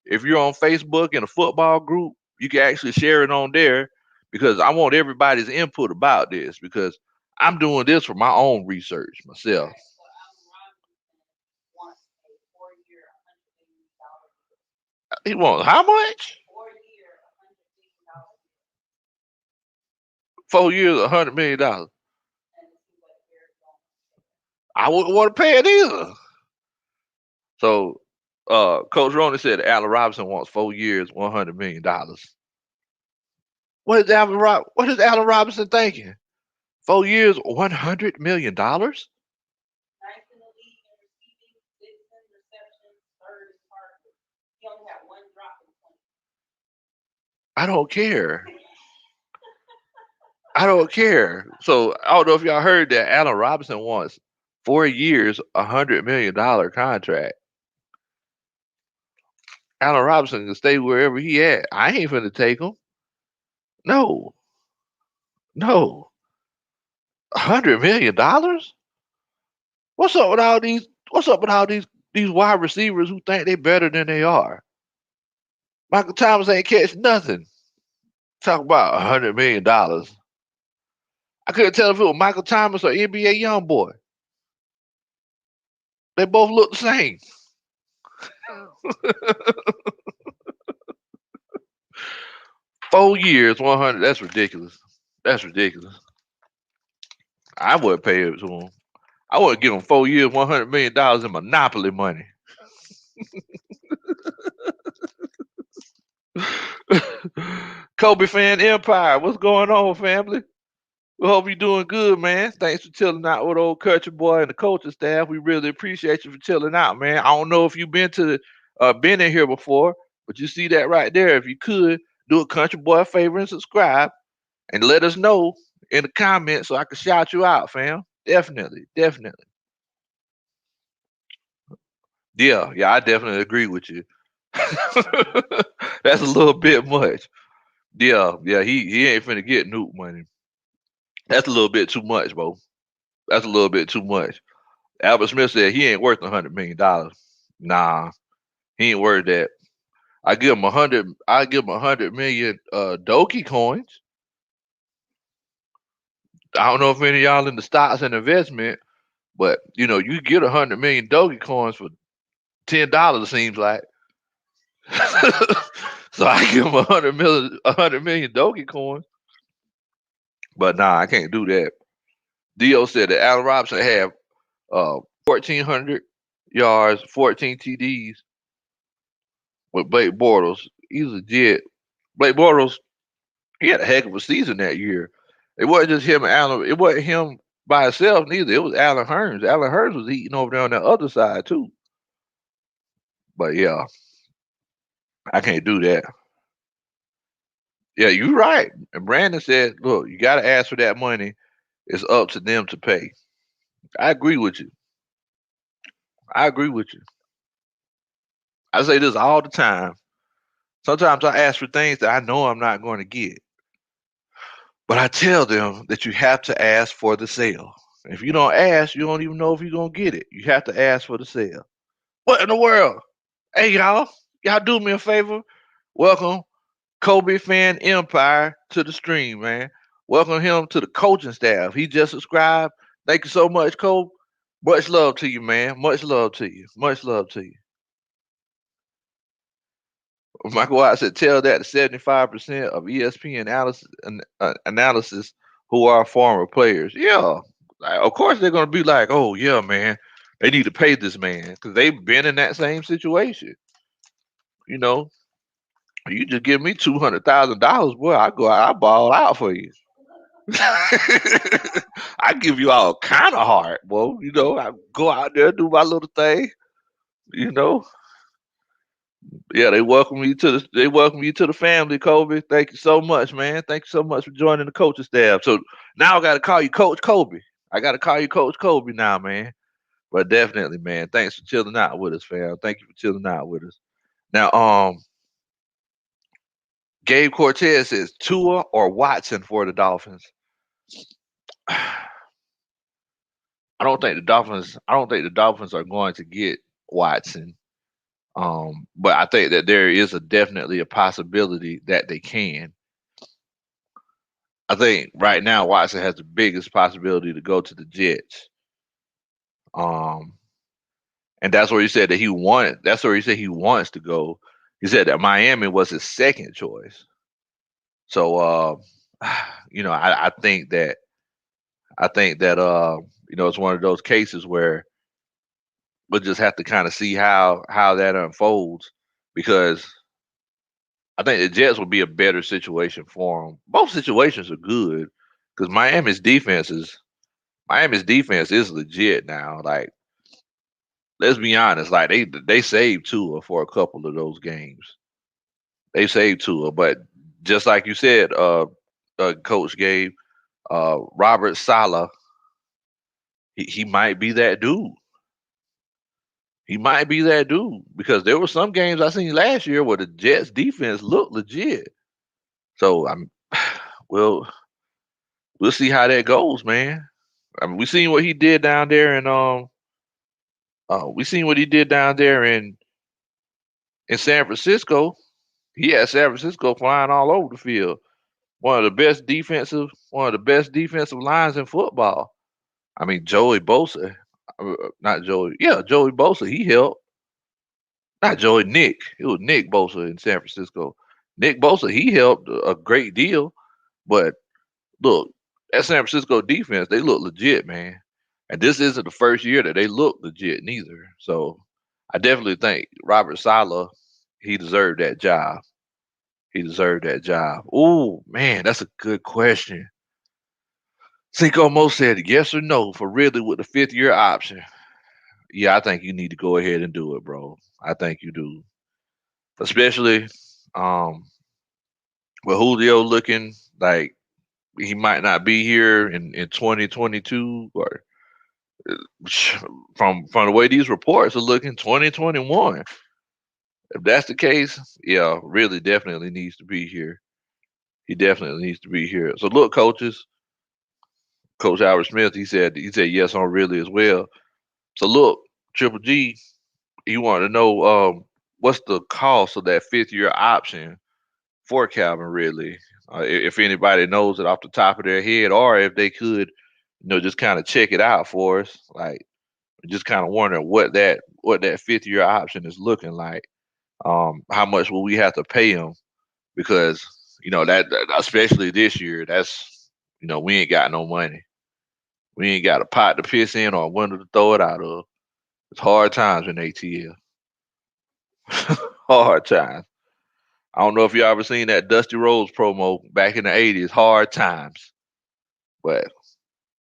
if you're on Facebook in a football group, you can actually share it on there because I want everybody's input about this because I'm doing this for my own research myself. He wants how much? 4 years, $100 million. I wouldn't want to pay it either. So, Coach Roney said Allen Robinson wants 4 years, $100 million. What is Allen Robinson thinking? 4 years, $100 million? I don't care. I don't care. So I don't know if y'all heard that Allen Robinson wants 4 years, $100 million contract. Allen Robinson can stay wherever he at. I ain't finna take him. No, no, $100 million. What's up with all these? What's up with all these wide receivers who think they better than they are? Michael Thomas ain't catch nothing. Talk about $100 million. I couldn't tell if it was Michael Thomas or NBA YoungBoy. They both look the same. 4 years, 100. That's ridiculous. That's ridiculous. I wouldn't pay it to him. I wouldn't give him 4 years, $100 million in monopoly money. Kobe fan Empire, what's going on, family? We hope you're doing good, man. Thanks for chilling out with old Country Boy and the coaching staff. We really appreciate you for chilling out, man. I don't know if you've been in here before, but you see that right there. If you could do a Country Boy a favor and subscribe, and let us know in the comments so I can shout you out, fam. Definitely, definitely. Yeah, yeah, I definitely agree with you. That's a little bit much. Yeah, yeah, he ain't finna get Nuke money. That's a little bit too much, bro. That's a little bit too much. Albert Smith said he ain't worth $100 million. Nah, he ain't worth that. I give him 100. I give him 100 million Donkey coins. I don't know if any of y'all in the stocks and investment, but you get 100 million Dogecoins for $10. It seems like. So I give him 100 million Dogecoins. But nah, I can't do that. Dio said that Allen Robinson had 1,400 yards, 14 TDs with Blake Bortles. He's legit. Blake Bortles, he had a heck of a season that year. It wasn't just him and Allen. It wasn't him by himself neither. It was Allen Hurns. Allen Hurns was eating over there on that other side too. But yeah, I can't do that. Yeah, you're right. And Brandon said, "Look, you got to ask for that money. It's up to them to pay." I agree with you. I agree with you. I say this all the time. Sometimes I ask for things that I know I'm not going to get, but I tell them that you have to ask for the sale. If you don't ask, you don't even know if you're gonna get it. You have to ask for the sale. What in the world? Hey y'all do me a favor. Welcome Kobe Fan Empire to the stream, man. Welcome him to the coaching staff. He just subscribed. Thank you so much, Kobe. Much love to you, man. Much love to you. Much love to you. Michael White said, "Tell that to 75% of ESPN analysis who are former players." Yeah, of course they're gonna be like, "Oh yeah, man, they need to pay this man because they've been in that same situation." You know, you just give me $200,000, boy, I go out, I ball out for you. I give you all kind of heart, boy. I go out there do my little thing. You know, Yeah, they welcome you to the family, Kobe. Thank you so much, man. Thank you so much for joining the coaching staff. So now I gotta call you Coach Kobe. I gotta call you Coach Kobe now, man. But definitely, man. Thanks for chilling out with us, fam. Thank you for chilling out with us. Now, Gabe Cortez says Tua or Watson for the Dolphins. I don't think the Dolphins are going to get Watson. But I think that there is definitely a possibility that they can. I think right now Watson has the biggest possibility to go to the Jets. Um, and that's where he said that he wanted. That's where he said he wants to go. He said that Miami was his second choice. So, I think that it's one of those cases where we'll just have to kind of see how that unfolds because I think the Jets will be a better situation for him. Both situations are good because Miami's defense is legit now. Like, let's be honest, like they saved Tua for a couple of those games. They saved Tua, but just like you said, Coach Gabe, Robert Sala, he might be that dude. He might be that dude because there were some games I seen last year where the Jets defense looked legit. So we'll we'll see how that goes, man. I mean, we seen what he did down there, and we seen what he did down there in San Francisco. He had San Francisco flying all over the field. One of the best defensive lines in football. I mean, Joey Bosa, not Joey, yeah, Joey Bosa. He helped. Not Joey, Nick. It was Nick Bosa in San Francisco. Nick Bosa, he helped a great deal. But look, that San Francisco defense, they look legit, man. And this isn't the first year that they look legit neither. So I definitely think Robert Sala, he deserved that job. He deserved that job. Oh man, that's a good question. Cinco Mo said yes or no for Ridley with the 5th year option. Yeah, I think you need to go ahead and do it, bro. I think you do. Especially um with Julio looking like he might not be here in 2022 or from the way these reports are looking 2021. If that's the case, yeah, really definitely needs to be here. He definitely needs to be here. So look, coaches, Coach Howard Smith, he said yes on really as well. So look, Triple G, he wanted to know what's the cost of that 5th year option for Calvin Ridley. If anybody knows it off the top of their head, or if they could, just kind of check it out for us. Like, just kind of wondering what that 5th year option is looking like. How much will we have to pay him? Because that especially this year, that's we ain't got no money. We ain't got a pot to piss in or a window to throw it out of. It's hard times in ATL. Hard times. I don't know if you ever seen that Dusty Rhodes promo back in the '80s. Hard times, but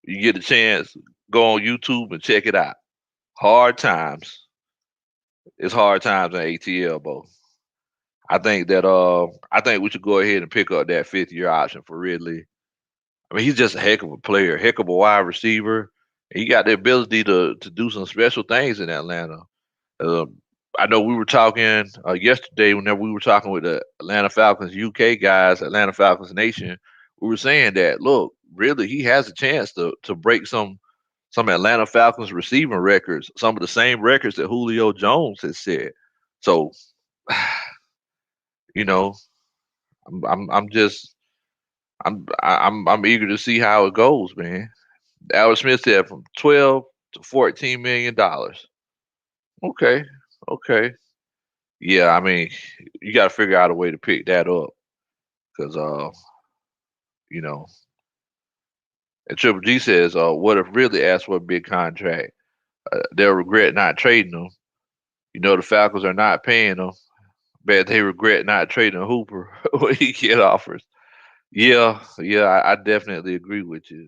you get a chance, go on YouTube and check it out. Hard times. It's hard times in ATL, bro. I think we should go ahead and pick up that 5th year option for Ridley. I mean, he's just a heck of a player, heck of a wide receiver. He got the ability to do some special things in Atlanta. Uh, I know we were talking yesterday whenever we were talking with the Atlanta Falcons UK guys, Atlanta Falcons Nation. We were saying that look, really, he has a chance to break some Atlanta Falcons receiving records, some of the same records that Julio Jones has set. So, you know, I'm just I'm eager to see how it goes, man. Albert Smith said from 12 to 14 million dollars. Okay, okay, yeah. I mean, you got to figure out a way to pick that up because you know. And Triple G says, what if really asked for a big contract? They'll regret not trading them. The Falcons are not paying them. Bet they regret not trading Hooper when he get offers. Yeah, yeah, I definitely agree with you.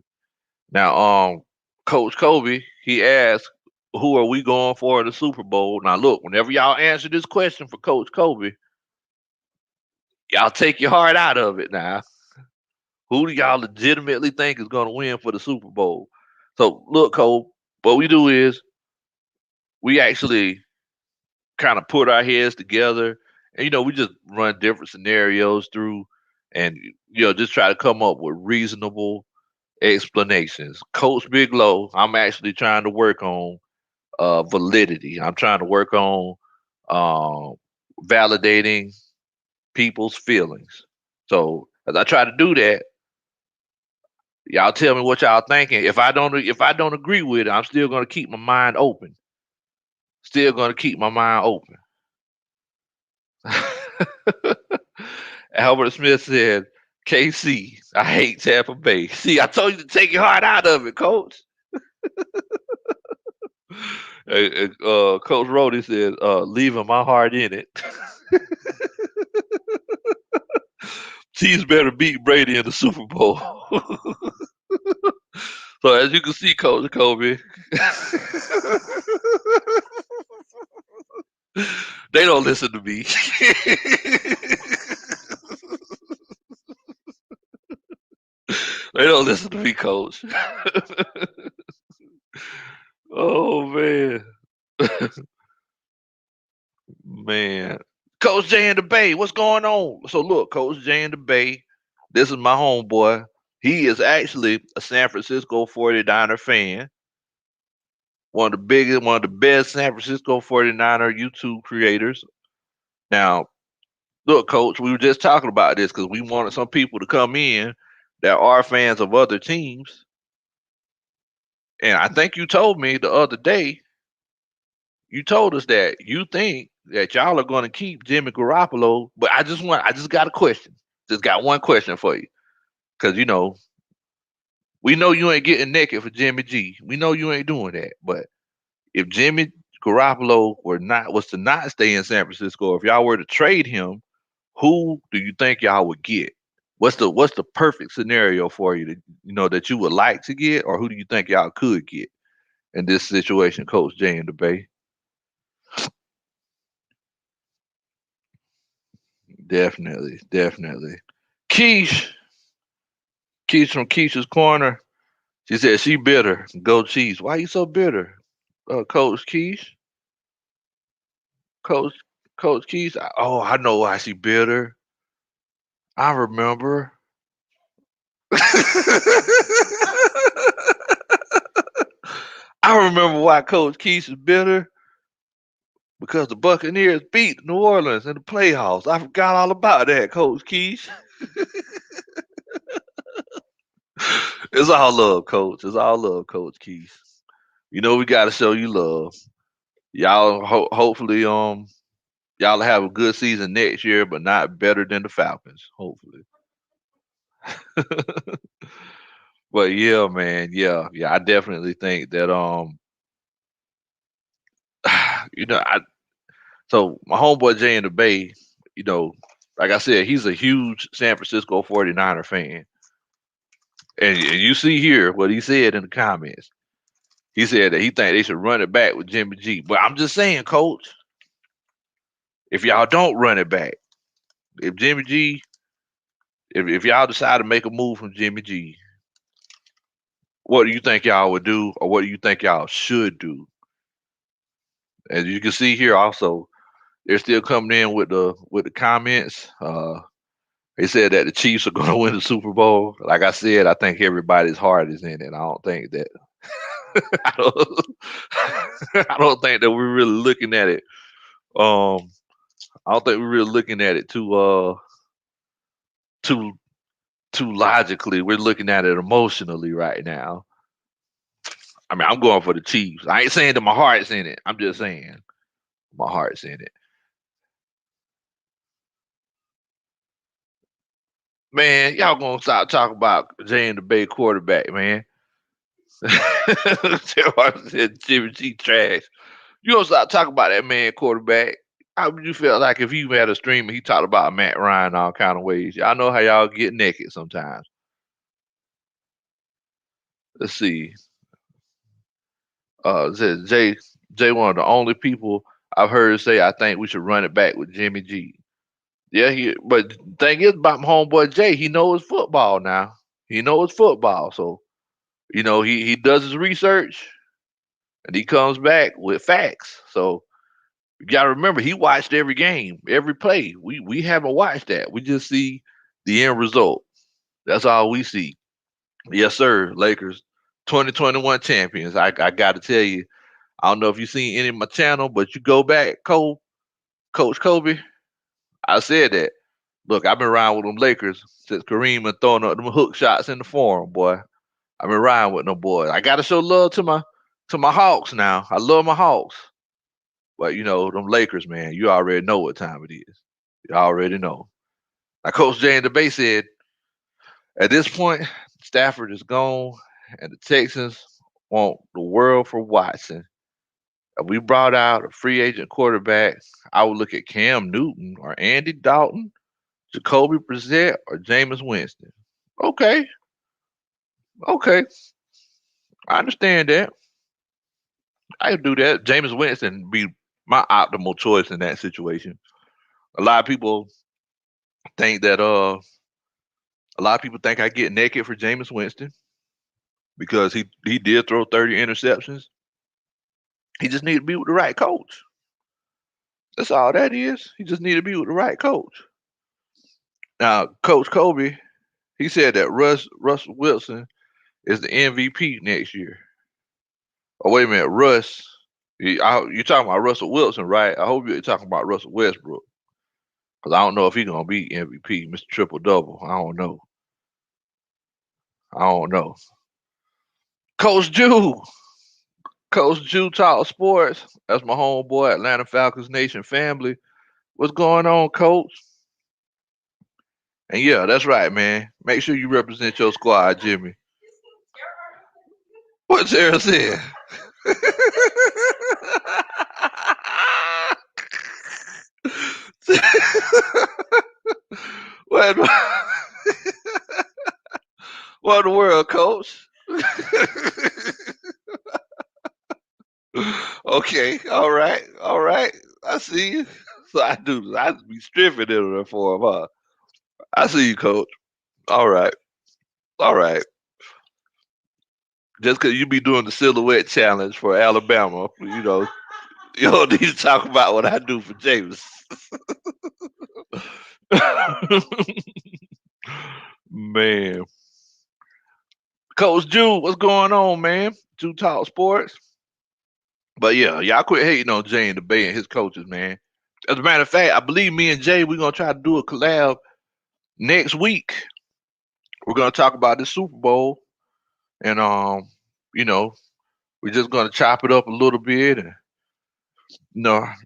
Now, Coach Kobe, he asked, "Who are we going for in the Super Bowl?" Now, look, whenever y'all answer this question for Coach Kobe, y'all take your heart out of it. Now, who do y'all legitimately think is going to win for the Super Bowl? So, look, Cole, what we do is we actually kind of put our heads together, and we just run different scenarios through, and just try to come up with reasonable explanations. Coach Big Low, I'm actually trying to work on validity. I'm trying to work on uh, validating people's feelings. So as I try to do that, y'all tell me what y'all thinking. If I don't agree with it, I'm still gonna keep my mind open. Still gonna keep my mind open. Albert Smith said, KC, I hate Tampa Bay. See, I told you to take your heart out of it, coach. Coach Rody said, leaving my heart in it. Chiefs better beat Brady in the Super Bowl. So as you can see, Coach Kobe, they don't listen to me. They don't listen to me, Coach. Oh man, man. Coach J in the Bay, what's going on? So look, Coach J in the Bay, this is my homeboy. He is actually a San Francisco 49er fan. One of the best San Francisco 49er YouTube creators. Now, look, Coach, we were just talking about this because we wanted some people to come in that are fans of other teams. And I think you told me the other day, you told us that you think that y'all are going to keep Jimmy Garoppolo. But I just got a question. Just got one question for you. Because, we know you ain't getting naked for Jimmy G. We know you ain't doing that. But if Jimmy Garoppolo was to not stay in San Francisco, if y'all were to trade him, who do you think y'all would get? What's the perfect scenario for you that you would like to get, or who do you think y'all could get in this situation, Coach J in the Bay? Definitely, definitely. Keish, Keish from Keisha's Corner. She said she bitter. Go Chiefs. Why you so bitter, Coach Keish? Coach Coach Keish. Oh, I know why she bitter. I remember. I remember why Coach Keish is bitter because the Buccaneers beat New Orleans in the playoffs. I forgot all about that, Coach Keish. It's all love, Coach. It's all love, Coach Keith. You know we got to show you love. Y'all, hopefully, y'all have a good season next year, but not better than the Falcons. Hopefully. But yeah, man, yeah. I definitely think that you know, so my homeboy Jay in the Bay, you know, like I said, he's a huge San Francisco 49er fan. And you see here what he said in the comments. He said that he think they should run it back with Jimmy G. But I'm just saying, Coach, if y'all don't run it back, if Jimmy G, if y'all decide to make a move from Jimmy G, what do you think y'all would do, or what do you think y'all should do? As you can see here, also they're still coming in with the comments. They said that the Chiefs are going to win the Super Bowl. Like I said, I think everybody's heart is in it. I don't think that I don't, I don't think that we're really looking at it. Um, I don't think we're really looking at it too too logically. We're looking at it emotionally right now. I mean, I'm going for the Chiefs. I ain't saying that my heart's in it. I'm just saying my heart's in it. Man, y'all gonna stop talking about Jay and the Bay quarterback, man. Said Jimmy G trash. You gonna stop talking about that man quarterback. How would you feel like if you had a stream and he talked about Matt Ryan all kind of ways? Y'all know how y'all get naked sometimes. Let's see. Says Jay, one of the only people I've heard say I think we should run it back with Jimmy G. Yeah, but the thing is about my homeboy Jay, he knows football now. He knows football, so he does his research and he comes back with facts. So you gotta remember he watched every game, every play. We haven't watched that. We just see the end result. That's all we see. Yes, sir. Lakers 2021 champions. I gotta tell you, I don't know if you've seen any of my channel, but you go back, Coach Kobe. I said that. Look, I've been riding with them Lakers since Kareem and throwing up them hook shots in the forum, boy. I've been riding with them boys. I gotta show love to my Hawks now. I love my Hawks. But them Lakers, man, you already know what time it is. You already know. Like Coach Jay in the Bay said, at this point, Stafford is gone, and the Texans want the world for Watson. If we brought out a free agent quarterback, I would look at Cam Newton or Andy Dalton, Jacoby Brissett, or Jameis Winston. Okay, okay, I understand that. I could do that. Jameis Winston be my optimal choice in that situation. A lot of people think that a lot of people think I get naked for Jameis Winston because he did throw 30 interceptions. He just need to be with the right coach. That's all that is. He just need to be with the right coach. Now, Coach Kobe, he said that Russell Wilson is the MVP next year. Oh, wait a minute, Russ. You're talking about Russell Wilson, right? I hope you're talking about Russell Westbrook. Because I don't know if he's going to be MVP, Mr. Triple Double. I don't know. I don't know. Coach Jew. Coach Jew Talk Sports. That's my homeboy, Atlanta Falcons Nation family. What's going on, Coach? And yeah, that's right, man. Make sure you represent your squad, Jimmy. What Sarah said. what, what in the world, Coach? Okay, all right. I see you. So I be stripping in there for him, huh? I see you, Coach. All right, all right. Just because you be doing the silhouette challenge for Alabama, you don't need to talk about what I do for James. Man, Coach Jew, what's going on, man? Jew Talk Sports. But yeah, y'all quit hating on Jay and the Bay and his coaches, man. As a matter of fact, I believe me and Jay, we're gonna try to do a collab next week. We're gonna talk about the Super Bowl. and you know, we're just gonna chop it up a little bit. And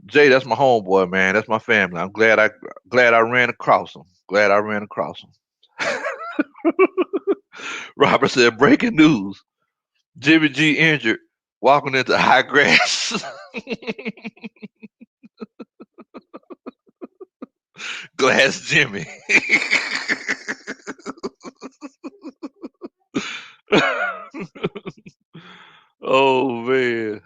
Jay, that's my homeboy, man. That's my family. I'm glad I ran across him. Glad I ran across him. Robert said, breaking news: Jimmy G injured walking into high grass. Glass Jimmy. Oh man.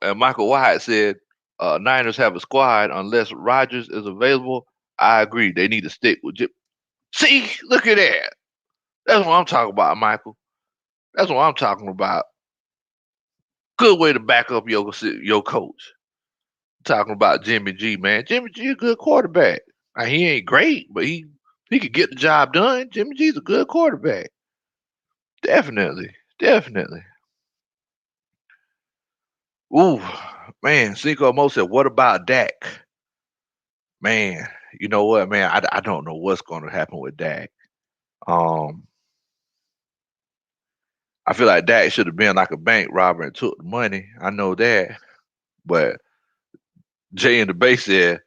And Michael White said, Niners have a squad unless Rodgers is available. I agree. They need to stick with Jim. See, look at that. That's what I'm talking about, Michael. That's what I'm talking about. Good way to back up your coach. Talking about Jimmy G, man. Jimmy G a good quarterback. He ain't great, but he could get the job done. Jimmy G's a good quarterback. Definitely. Definitely. Ooh, man. Cinco Mo said, what about Dak? Man, you know what, man? I don't know what's going to happen with Dak. Um, I feel like Dak should have been like a bank robber and took the money. I know that. But Jay in the base said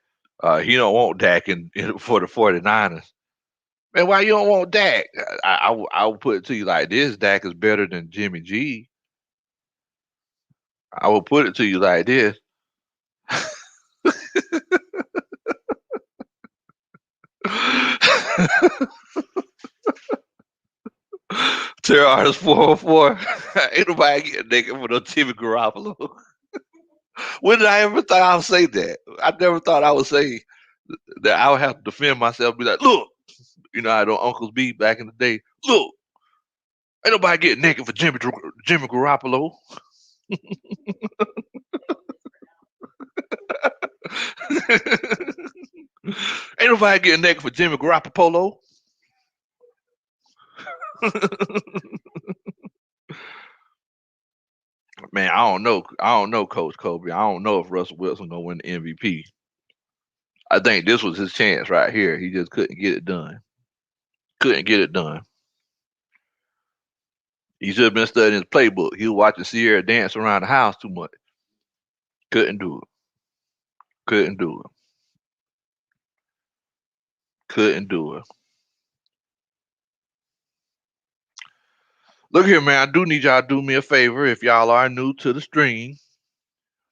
he don't want Dak for the 49ers. Man, why you don't want Dak? I will put it to you like this: Dak is better than Jimmy G. I will put it to you like this. Terror Artist 404. Ain't nobody getting naked for no Timmy Garoppolo. When did I ever thought I would say that? I never thought I would say that I would have to defend myself, be like, look, I know Uncles B back in the day, look, ain't nobody getting naked for Jimmy Garoppolo. Ain't nobody getting naked for Jimmy Garoppolo. Man, I don't know. I don't know, Coach Kobe. I don't know if Russell Wilson gonna win the MVP. I think this was his chance right here. He just couldn't get it done. Couldn't get it done. He should have been studying his playbook. He was watching Sierra dance around the house too much. Couldn't do it. Couldn't do it. Couldn't do it. Look here, man. I do need y'all to do me a favor. If y'all are new to the stream,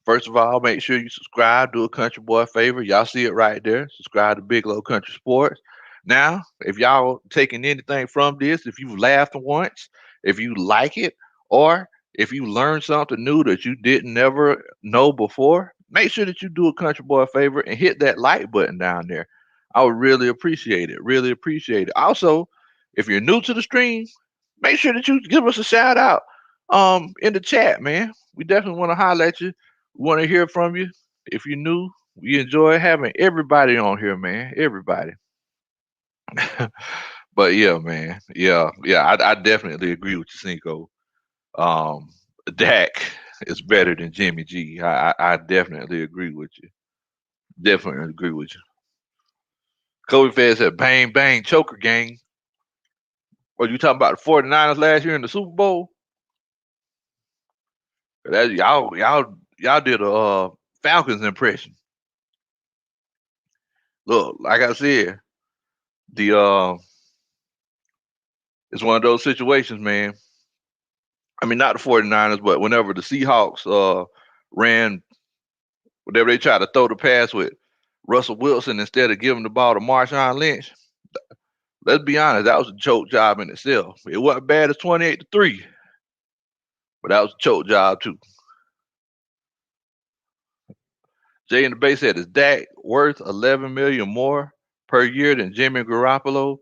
first of all, make sure you subscribe. Do a country boy a favor. Y'all see it right there. Subscribe to Big Low Country Sports. Now, if y'all taking anything from this, if you've laughed once, if you like it, or if you learned something new that you didn't never know before, make sure that you do a country boy a favor and hit that like button down there. I would really appreciate it. Really appreciate it. Also, if you're new to the stream, make sure that you give us a shout out in the chat, man. We definitely want to holler at you. We want to hear from you. If you're new, we enjoy having everybody on here, man. Everybody. But yeah, man. Yeah. I definitely agree with you, Cinco. Um, Dak is better than Jimmy G. I definitely agree with you. Definitely agree with you. Kobe Fed said, bang, bang, choker gang. What you talking about the 49ers last year in the Super Bowl? That y'all did a Falcons impression. Look, like I said, the it's one of those situations, man. I mean, not the 49ers, but whenever the Seahawks ran, whenever they tried to throw the pass with Russell Wilson instead of giving the ball to Marshawn Lynch, let's be honest, that was a choke job in itself. It wasn't bad as 28-3, but that was a choke job too. Jay in the base said, is Dak worth 11 million more per year than Jimmy Garoppolo?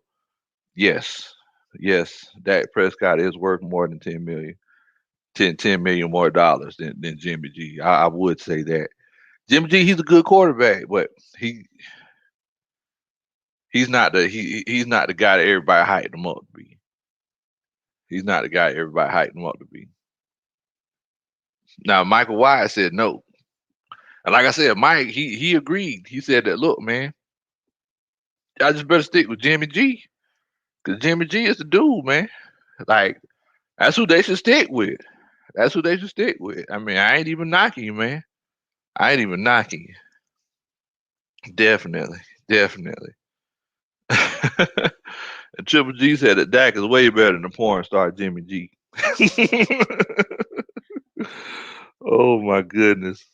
Yes. Yes. Dak Prescott is worth more than 10 million. 10 million more dollars than Jimmy G. I would say that. Jimmy G, he's a good quarterback, but he he's not the guy that everybody hyped him up to be. He's not the guy everybody hyped him up to be. Now Michael Wyatt said no. And like I said, Mike, he agreed. He said that, look, man, I just better stick with Jimmy G. Cause Jimmy G is the dude, man. Like that's who they should stick with. That's who they should stick with. I mean, I ain't even knocking you, man. I ain't even knocking you. Definitely, definitely. And Triple G said that Dak is way better than the porn star Jimmy G. Oh my goodness.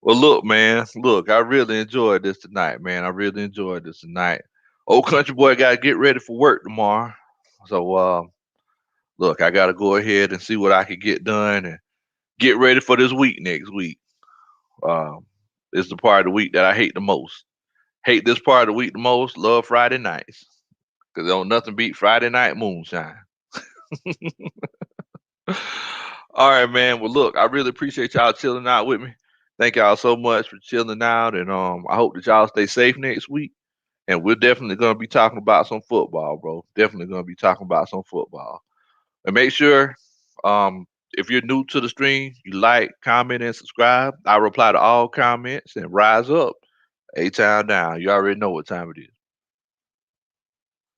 Well, look, man. Look, I really enjoyed this tonight, man. I really enjoyed this tonight. Old country boy got to get ready for work tomorrow. So, look, I got to go ahead and see what I can get done and get ready for this week next week. Um, it's the part of the week that I hate the most. Hate this part of the week the most. Love Friday nights because don't nothing beat Friday night moonshine. All right, man. Well, look, I really appreciate y'all chilling out with me. Thank y'all so much for chilling out, and I hope that y'all stay safe next week. And we're definitely gonna be talking about some football, bro. Definitely gonna be talking about some football. And make sure, if you're new to the stream, you like, comment, and subscribe. I reply to all comments and rise up. A town down. You already know what time it is.